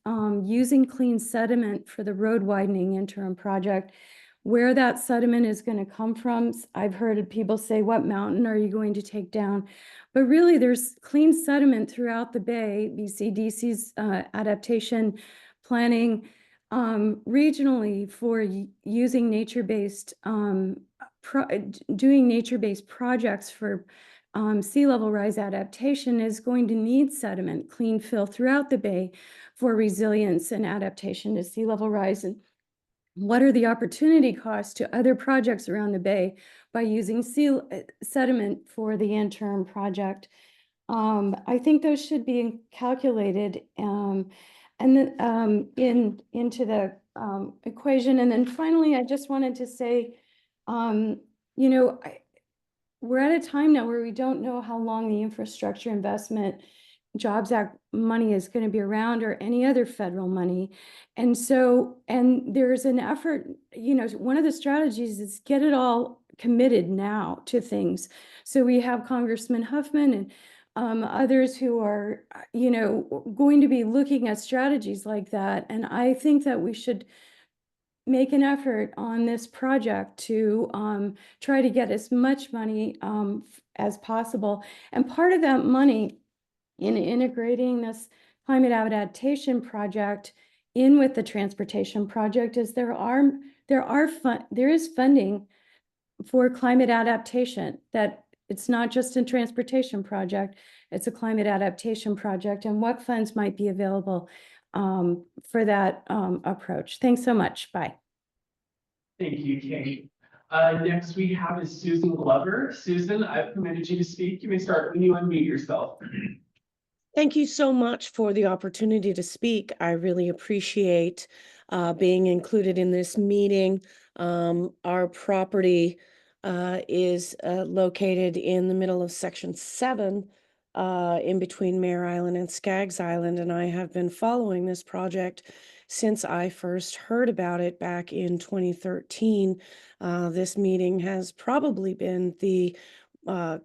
using clean sediment for the road widening interim project. Where that sediment is going to come from, I've heard people say, what mountain are you going to take down? But really, there's clean sediment throughout the bay. BCDC's adaptation planning regionally for using nature-based, doing nature-based projects for sea level rise adaptation is going to need sediment, clean fill throughout the bay for resilience and adaptation to sea level rise. And what are the opportunity costs to other projects around the bay by using sediment for the interim project? I think those should be calculated and then into the equation. And then finally, I just wanted to say, we're at a time now where we don't know how long the Infrastructure Investment Jobs Act money is going to be around, or any other federal money. And so, and there's an effort, one of the strategies is get it all committed now to things. So we have Congressman Huffman and others who are, going to be looking at strategies like that. And I think that we should make an effort on this project to try to get as much money as possible. And part of that money in integrating this climate adaptation project in with the transportation project is there is funding for climate adaptation, that it's not just a transportation project, it's a climate adaptation project, and what funds might be available for that approach. Thanks so much. Bye. Thank you, Kate. Next we have is Susan Glover. Susan, I've permitted you to speak. You may start when you unmute yourself. Thank you so much for the opportunity to speak. I really appreciate being included in this meeting. Our property is located in the middle of Section 7 in between Mare Island and Skaggs Island, and I have been following this project since I first heard about it back in 2013. This meeting has probably been the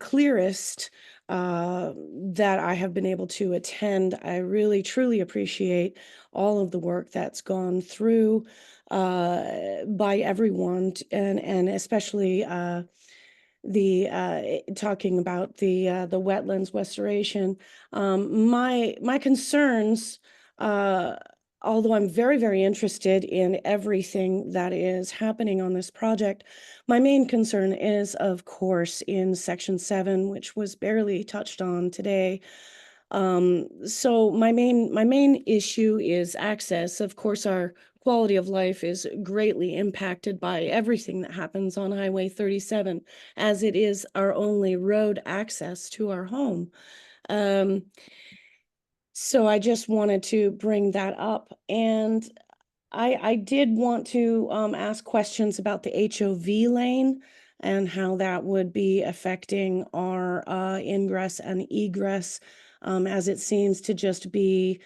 clearest that I have been able to attend. I really truly appreciate all of the work that's gone through by everyone, and especially the talking about the wetlands restoration. My concerns, although I'm very, very interested in everything that is happening on this project, my main concern is, of course, in Section 7, which was barely touched on today. So my main issue is access. Of course, our quality of life is greatly impacted by everything that happens on Highway 37, as it is our only road access to our home. So I just wanted to bring that up. And I did want to ask questions about the HOV lane and how that would be affecting our ingress and egress, as it seems to just be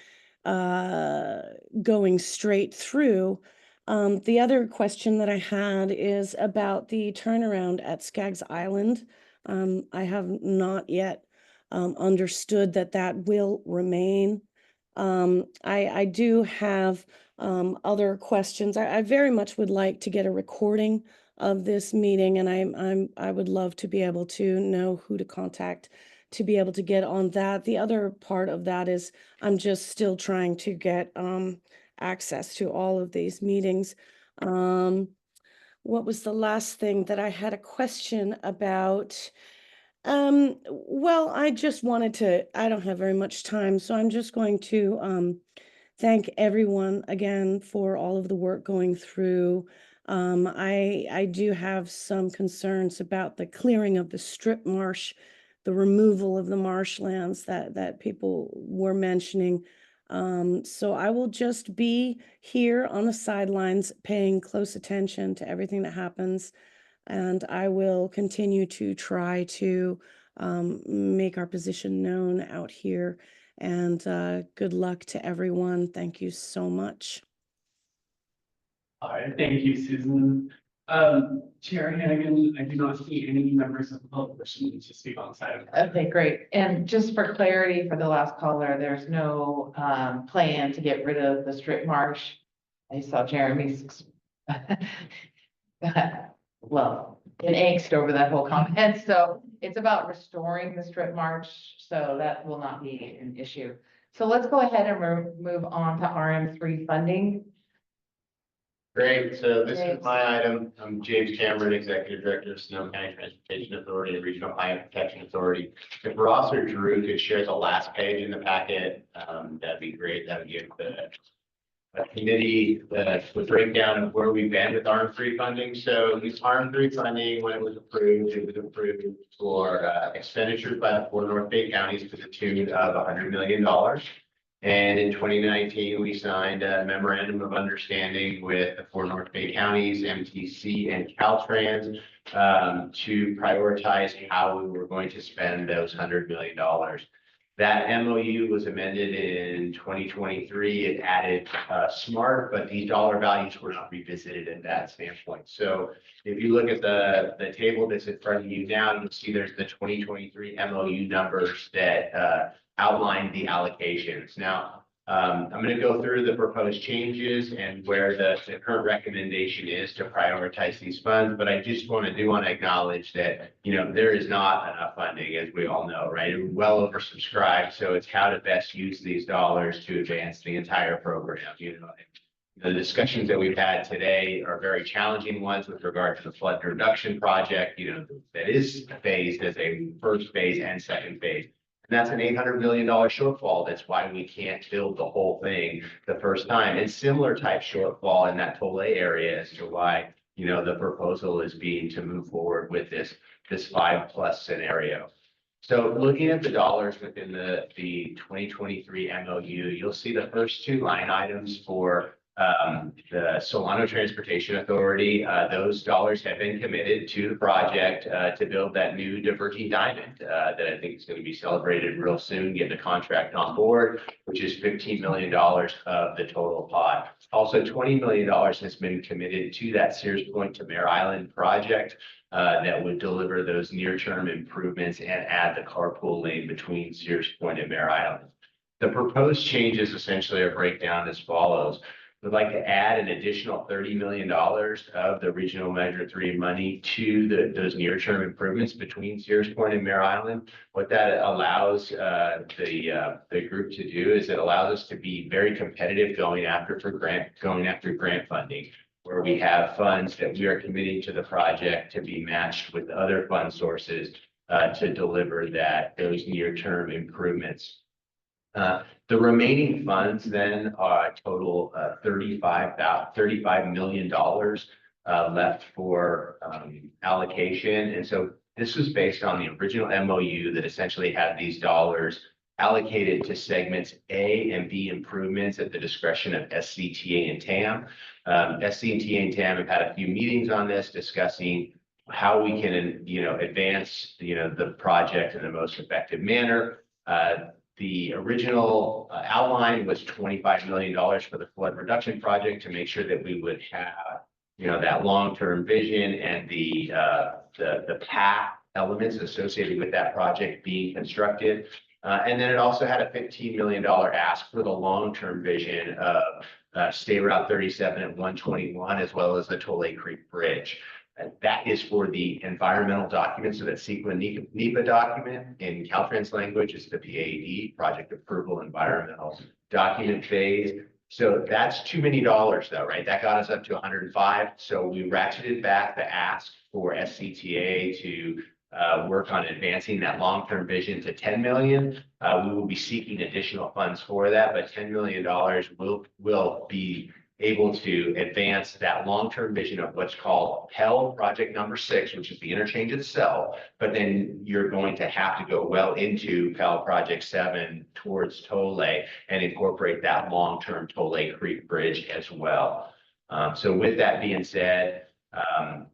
going straight through. The other question that I had is about the turnaround at Skaggs Island. I have not yet understood that will remain. I do have other questions. I very much would like to get a recording of this meeting, and I would love to be able to know who to contact to be able to get on that. The other part of that is I'm just still trying to get access to all of these meetings. What was the last thing that I had a question about? Well, I just wanted to, I don't have very much time, so I'm just going to thank everyone again for all of the work going through. I do have some concerns about the clearing of the strip marsh, the removal of the marshlands that people were mentioning. So I will just be here on the sidelines paying close attention to everything that happens. And I will continue to try to make our position known out here. And good luck to everyone. Thank you so much. All right, thank you, Susan. Chair Hannigan, I do not see any members of the public wishing to speak on side. Okay, great. And just for clarity for the last caller, there's no plan to get rid of the strip marsh. I saw Jeremy's well, in angst over that whole comment. So it's about restoring the strip marsh. So that will not be an issue. So let's go ahead and move on to RM3 funding. Great, so this is my item. I'm James Cameron, Executive Director of Sonoma County Transportation Authority and Regional Climate Protection Authority. If Ross or Drew could share the last page in the packet, that'd be great. That would give the committee the breakdown of where we've been with RM3 funding. So this RM3 funding, when it was approved for expenditures by the 4 North Bay counties to the tune of $100 million. And in 2019, we signed a memorandum of understanding with the 4 North Bay counties, MTC, and Caltrans to prioritize how we were going to spend those $100 million. That MOU was amended in 2023. It added SMART, but these dollar values were not revisited at that standpoint. So if you look at the table that's in front of you now, you'll see there's the 2023 MOU numbers that outline the allocations. Now, I'm going to go through the proposed changes and where the current recommendation is to prioritize these funds, but I just want to acknowledge that, there is not enough funding, as we all know, right? We're well oversubscribed, so it's how to best use these dollars to advance the entire program, The discussions that we've had today are very challenging ones with regard to the flood reduction project, that is phased as a first phase and second phase. And that's an $800 million shortfall. That's why we can't build the whole thing the first time. And similar type shortfall in that Tole area as to why, the proposal is being to move forward with this 5+ scenario. So looking at the dollars within the 2023 MOU, you'll see the first two line items for the Solano Transportation Authority. Those dollars have been committed to the project to build that new diverging diamond that I think is going to be celebrated real soon, get the contract on board, which is $15 million of the total pot. Also, $20 million has been committed to that Sears Point to Mare Island project that would deliver those near-term improvements and add the carpool lane between Sears Point and Mare Island. The proposed changes essentially are breakdown as follows. We'd like to add an additional $30 million of the Regional Measure 3 money to those near-term improvements between Sears Point and Mare Island. What that allows the group to do is it allows us to be very competitive going after grant funding, where we have funds that we are committing to the project to be matched with other fund sources to deliver those near-term improvements. The remaining funds then total $35 million left for allocation. And so this was based on the original MOU that essentially had these dollars allocated to segments A and B improvements at the discretion of SCTA and TAM. SCTA and TAM have had a few meetings on this, discussing how we can, advance, the project in the most effective manner. The original outline was $25 million for the flood reduction project to make sure that we would have, that long-term vision and the path elements associated with that project being constructed. And then it also had a $15 million ask for the long-term vision of State Route 37 at 121, as well as the Tole Creek Bridge. That is for the environmental document, so that CEQA NEPA document in Caltrans language is the PAD, Project Approval Environmental Document phase. So that's too many dollars though, right? That got us up to 105. So we ratcheted back the ask for SCTA to work on advancing that long-term vision to 10 million. We will be seeking additional funds for that, but $10 million will be able to advance that long-term vision of what's called PEL project number 6, which is the interchange itself. But then you're going to have to go well into PEL project 7 towards Tole and incorporate that long-term Tole Creek Bridge as well. So with that being said,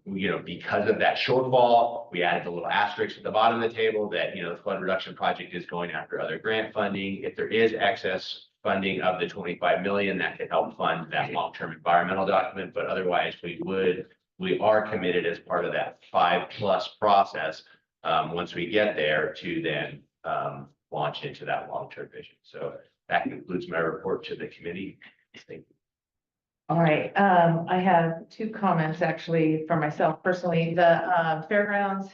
because of that shortfall, we added the little asterisk at the bottom of the table that, the flood reduction project is going after other grant funding. If there is excess funding of the 25 million, that could help fund that long-term environmental document. But otherwise, we are committed as part of that 5+ process, once we get there, to then launch into that long-term vision. So that concludes my report to the committee. Thank you. All right, I have 2 comments actually for myself personally. The fairgrounds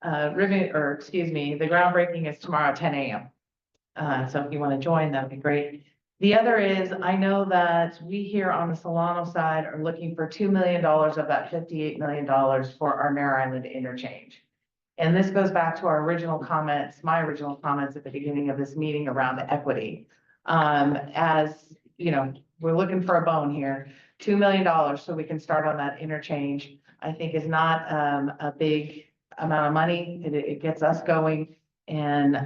the groundbreaking is tomorrow at 10 a.m. So if you want to join, that'd be great. The other is, I know that we here on the Solano side are looking for $2 million of that $58 million for our Mare Island interchange. And this goes back to our original comments, my original comments at the beginning of this meeting around the equity. As you know, we're looking for a bone here. $2 million so we can start on that interchange, I think is not a big amount of money. It gets us going, and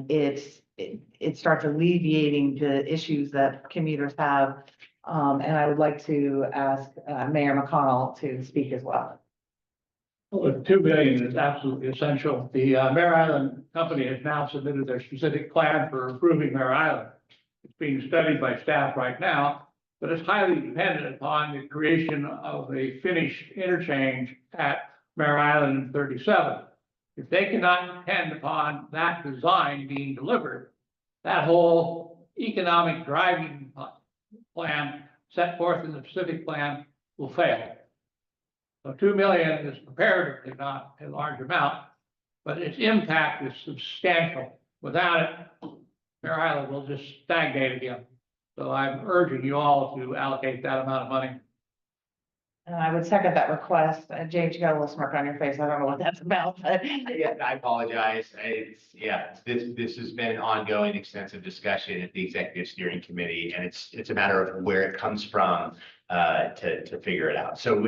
it starts alleviating the issues that commuters have. And I would like to ask Mayor McConnell to speak as well. Well, the $2 billion is absolutely essential. The Mare Island Company has now submitted their specific plan for improving Mare Island. It's being studied by staff right now, but it's highly dependent upon the creation of a finished interchange at Mare Island 37. If they cannot depend upon that design being delivered, that whole economic driving plan set forth in the specific plan will fail. So 2 million is comparatively not a large amount, but its impact is substantial. Without it, Mare Island will just stagnate again. So I'm urging you all to allocate that amount of money. And I would second that request. James, you got a little smirk on your face. I don't know what that's about, but. Yeah, I apologize. This has been an ongoing extensive discussion at the executive steering committee, and it's a matter of where it comes from to figure it out. So,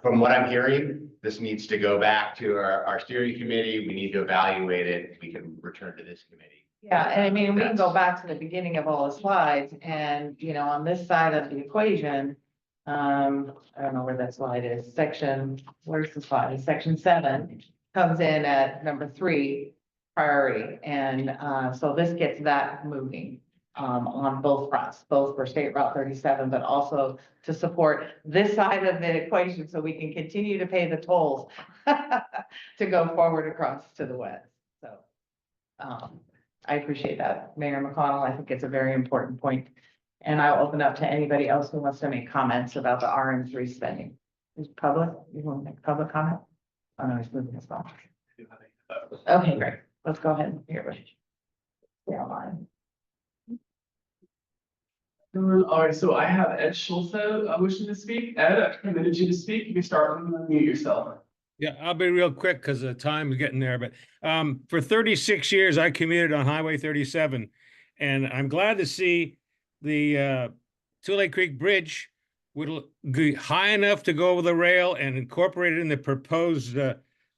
from what I'm hearing, this needs to go back to our steering committee. We need to evaluate it. We can return to this committee. Yeah, and I mean, we can go back to the beginning of all the slides and, on this side of the equation, I don't know where that slide is, where's the slide? Section 7 comes in at number 3, priority. And so this gets that moving on both fronts, both for State Route 37, but also to support this side of the equation so we can continue to pay the tolls to go forward across to the west. So I appreciate that, Mayor McConnell. I think it's a very important point. And I'll open up to anybody else who wants to make comments about the RM3 spending. Is public? You want to make public comment? Oh, no, he's moving his phone. Okay, great. Let's go ahead and hear it. Yeah, online. All right, so I have Ed Schulze wishing to speak. Ed, I permitted you to speak. You can start and unmute yourself. Yeah, I'll be real quick because the time is getting there. But for 36 years, I commuted on Highway 37, and I'm glad to see the Tulare Creek Bridge would be high enough to go over the rail and incorporate it in the proposed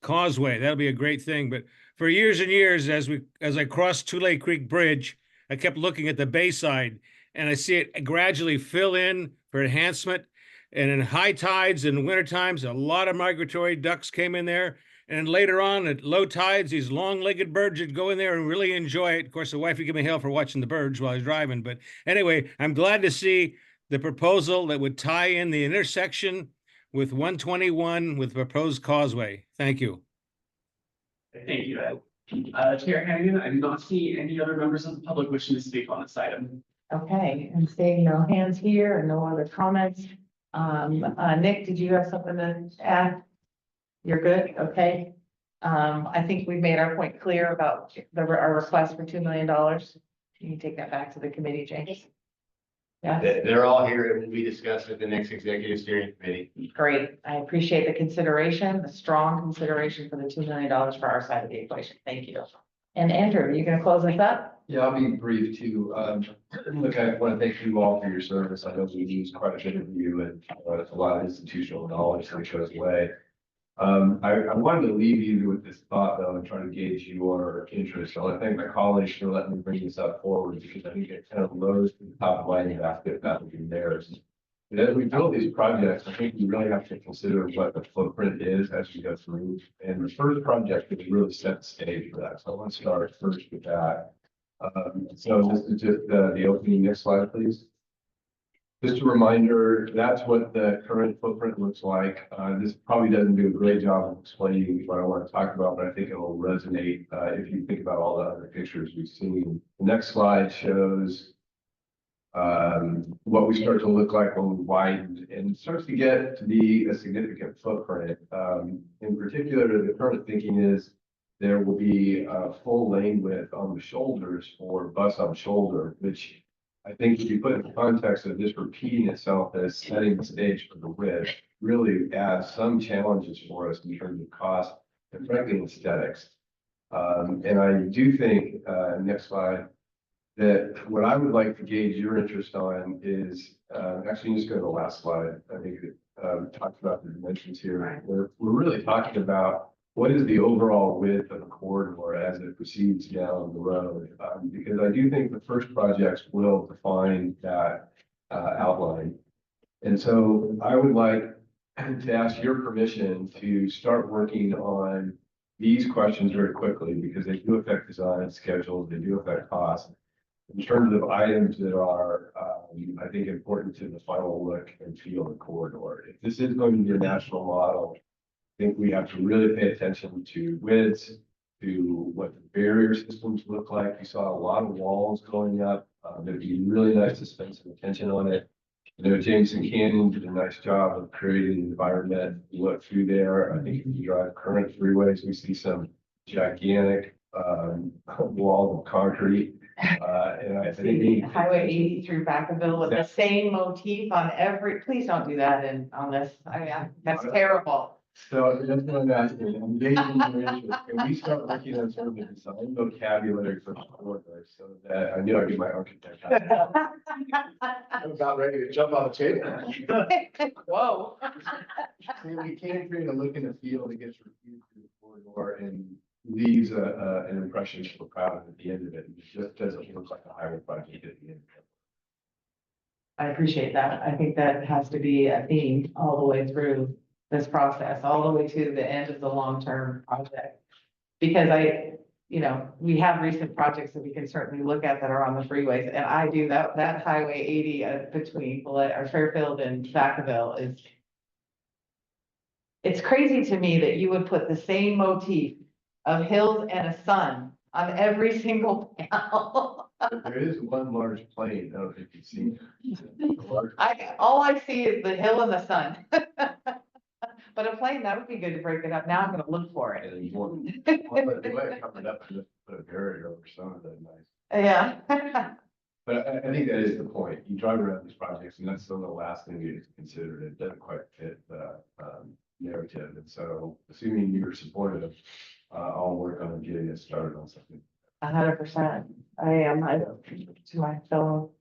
causeway. That'll be a great thing. But for years and years, as I crossed Tulare Creek Bridge, I kept looking at the bayside, and I see it gradually fill in for enhancement. And in high tides and winter times, a lot of migratory ducks came in there. And later on at low tides, these long-legged birds would go in there and really enjoy it. Of course, the wife would give me hell for watching the birds while I was driving. But anyway, I'm glad to see the proposal that would tie in the intersection with 121 with proposed causeway. Thank you. Thank you, Ed. Chair Hannigan, I do not see any other members of the public wishing to speak on this item. Okay, and seeing no hands here and no other comments. Nick, did you have something to add? You're good? Okay. I think we've made our point clear about our request for $2 million. Can you take that back to the committee, James? Yeah. They're all here. It will be discussed at the next executive steering committee. Great. I appreciate the consideration, the strong consideration for the $2 million for our side of the equation. Thank you. And Andrew, are you going to close us up? Yeah, I'll be brief too. Look, I want to thank you all for your service. I know we used quite a bit of you and a lot of institutional knowledge that goes away. I wanted to leave you with this thought though and try to gauge your interest. I want to thank my colleagues for letting me bring this up forward because I think it kind of lows to the top of my basket rather than theirs. And as we build these projects, I think we really have to consider what the footprint is as we go through. And the first project is really set the stage for that. So I want to start first with that. So this is just the opening. Next slide, please. Just a reminder, that's what the current footprint looks like. This probably doesn't do a great job of explaining what I want to talk about, but I think it will resonate if you think about all the other pictures we've seen. The next slide shows what we start to look like when we widen, and it starts to get to be a significant footprint. In particular, the current thinking is there will be a full lane width on the shoulders for bus on shoulder, which I think if you put in the context of this repeating itself as setting the stage for the width, really adds some challenges for us in terms of cost and frankly aesthetics. And I do think, next slide, that what I would like to gauge your interest on is, actually just go to the last slide. I think it talks about the dimensions here. We're really talking about what is the overall width of a corridor as it proceeds down the road? Because I do think the first projects will define that outline. And so I would like to ask your permission to start working on these questions very quickly because they do affect design schedules, they do affect cost. In terms of items that are, I think, important to the final look and feel of the corridor. If this is going to be a national model, I think we have to really pay attention to widths, to what the barrier systems look like. You saw a lot of walls going up. It'd be really nice to spend some attention on it. You know, Jameson Canyon did a nice job of creating an environment. You look through there. I think if you drive current freeways, we see some gigantic walls of concrete. And I think Highway 80 through Vacaville with the same motif on every, please don't do that on this. I mean, that's terrible. so that's what I'm asking. I'm engaging your interest. Can we start looking at sort of the design vocabulary for the corridor so that I knew I'd get my architect. I'm about ready to jump on the table. Whoa. We can't create a look and a feel that gets reviewed through the corridor and leaves an impression that we're proud of at the end of it. It just doesn't look like a highway project at the end. I appreciate that. I think that has to be a theme all the way through this process, all the way to the end of the long-term project. Because we have recent projects that we can certainly look at that are on the freeways, and I do that Highway 80 between Fairfield and Vacaville is. It's crazy to me that you would put the same motif of hills and a sun on every single panel. There is one large plane. I don't know if you've seen it. All I see is the hill and the sun. But a plane, that would be good to break it up. Now I'm gonna look for it. And one, by the way, covered up and just put a barrier over some of that nice. Yeah. But I think that is the point. You drive around these projects and that's some of the last thing you considered. It doesn't quite fit the narrative. And so assuming you're supportive, I'll work on getting it started on something. 100%. I am. To my fellow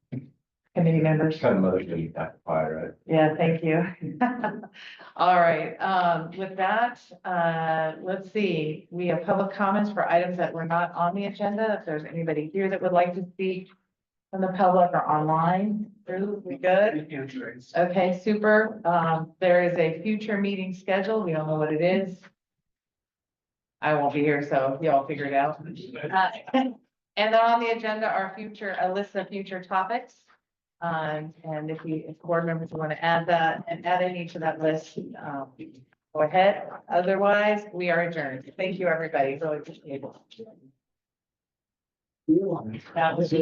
committee members. Kind of mother's gonna eat that pie, right? Yeah, thank you. All right, with that, let's see. We have public comments for items that were not on the agenda. If there's anybody here that would like to speak from the public or online, we good? Okay, super. There is a future meeting scheduled. We don't know what it is. I won't be here, so y'all figure it out. And then on the agenda are a list of future topics. And if board members want to add that and add any to that list, go ahead. Otherwise, we are adjourned. Thank you, everybody. Really appreciate it. That was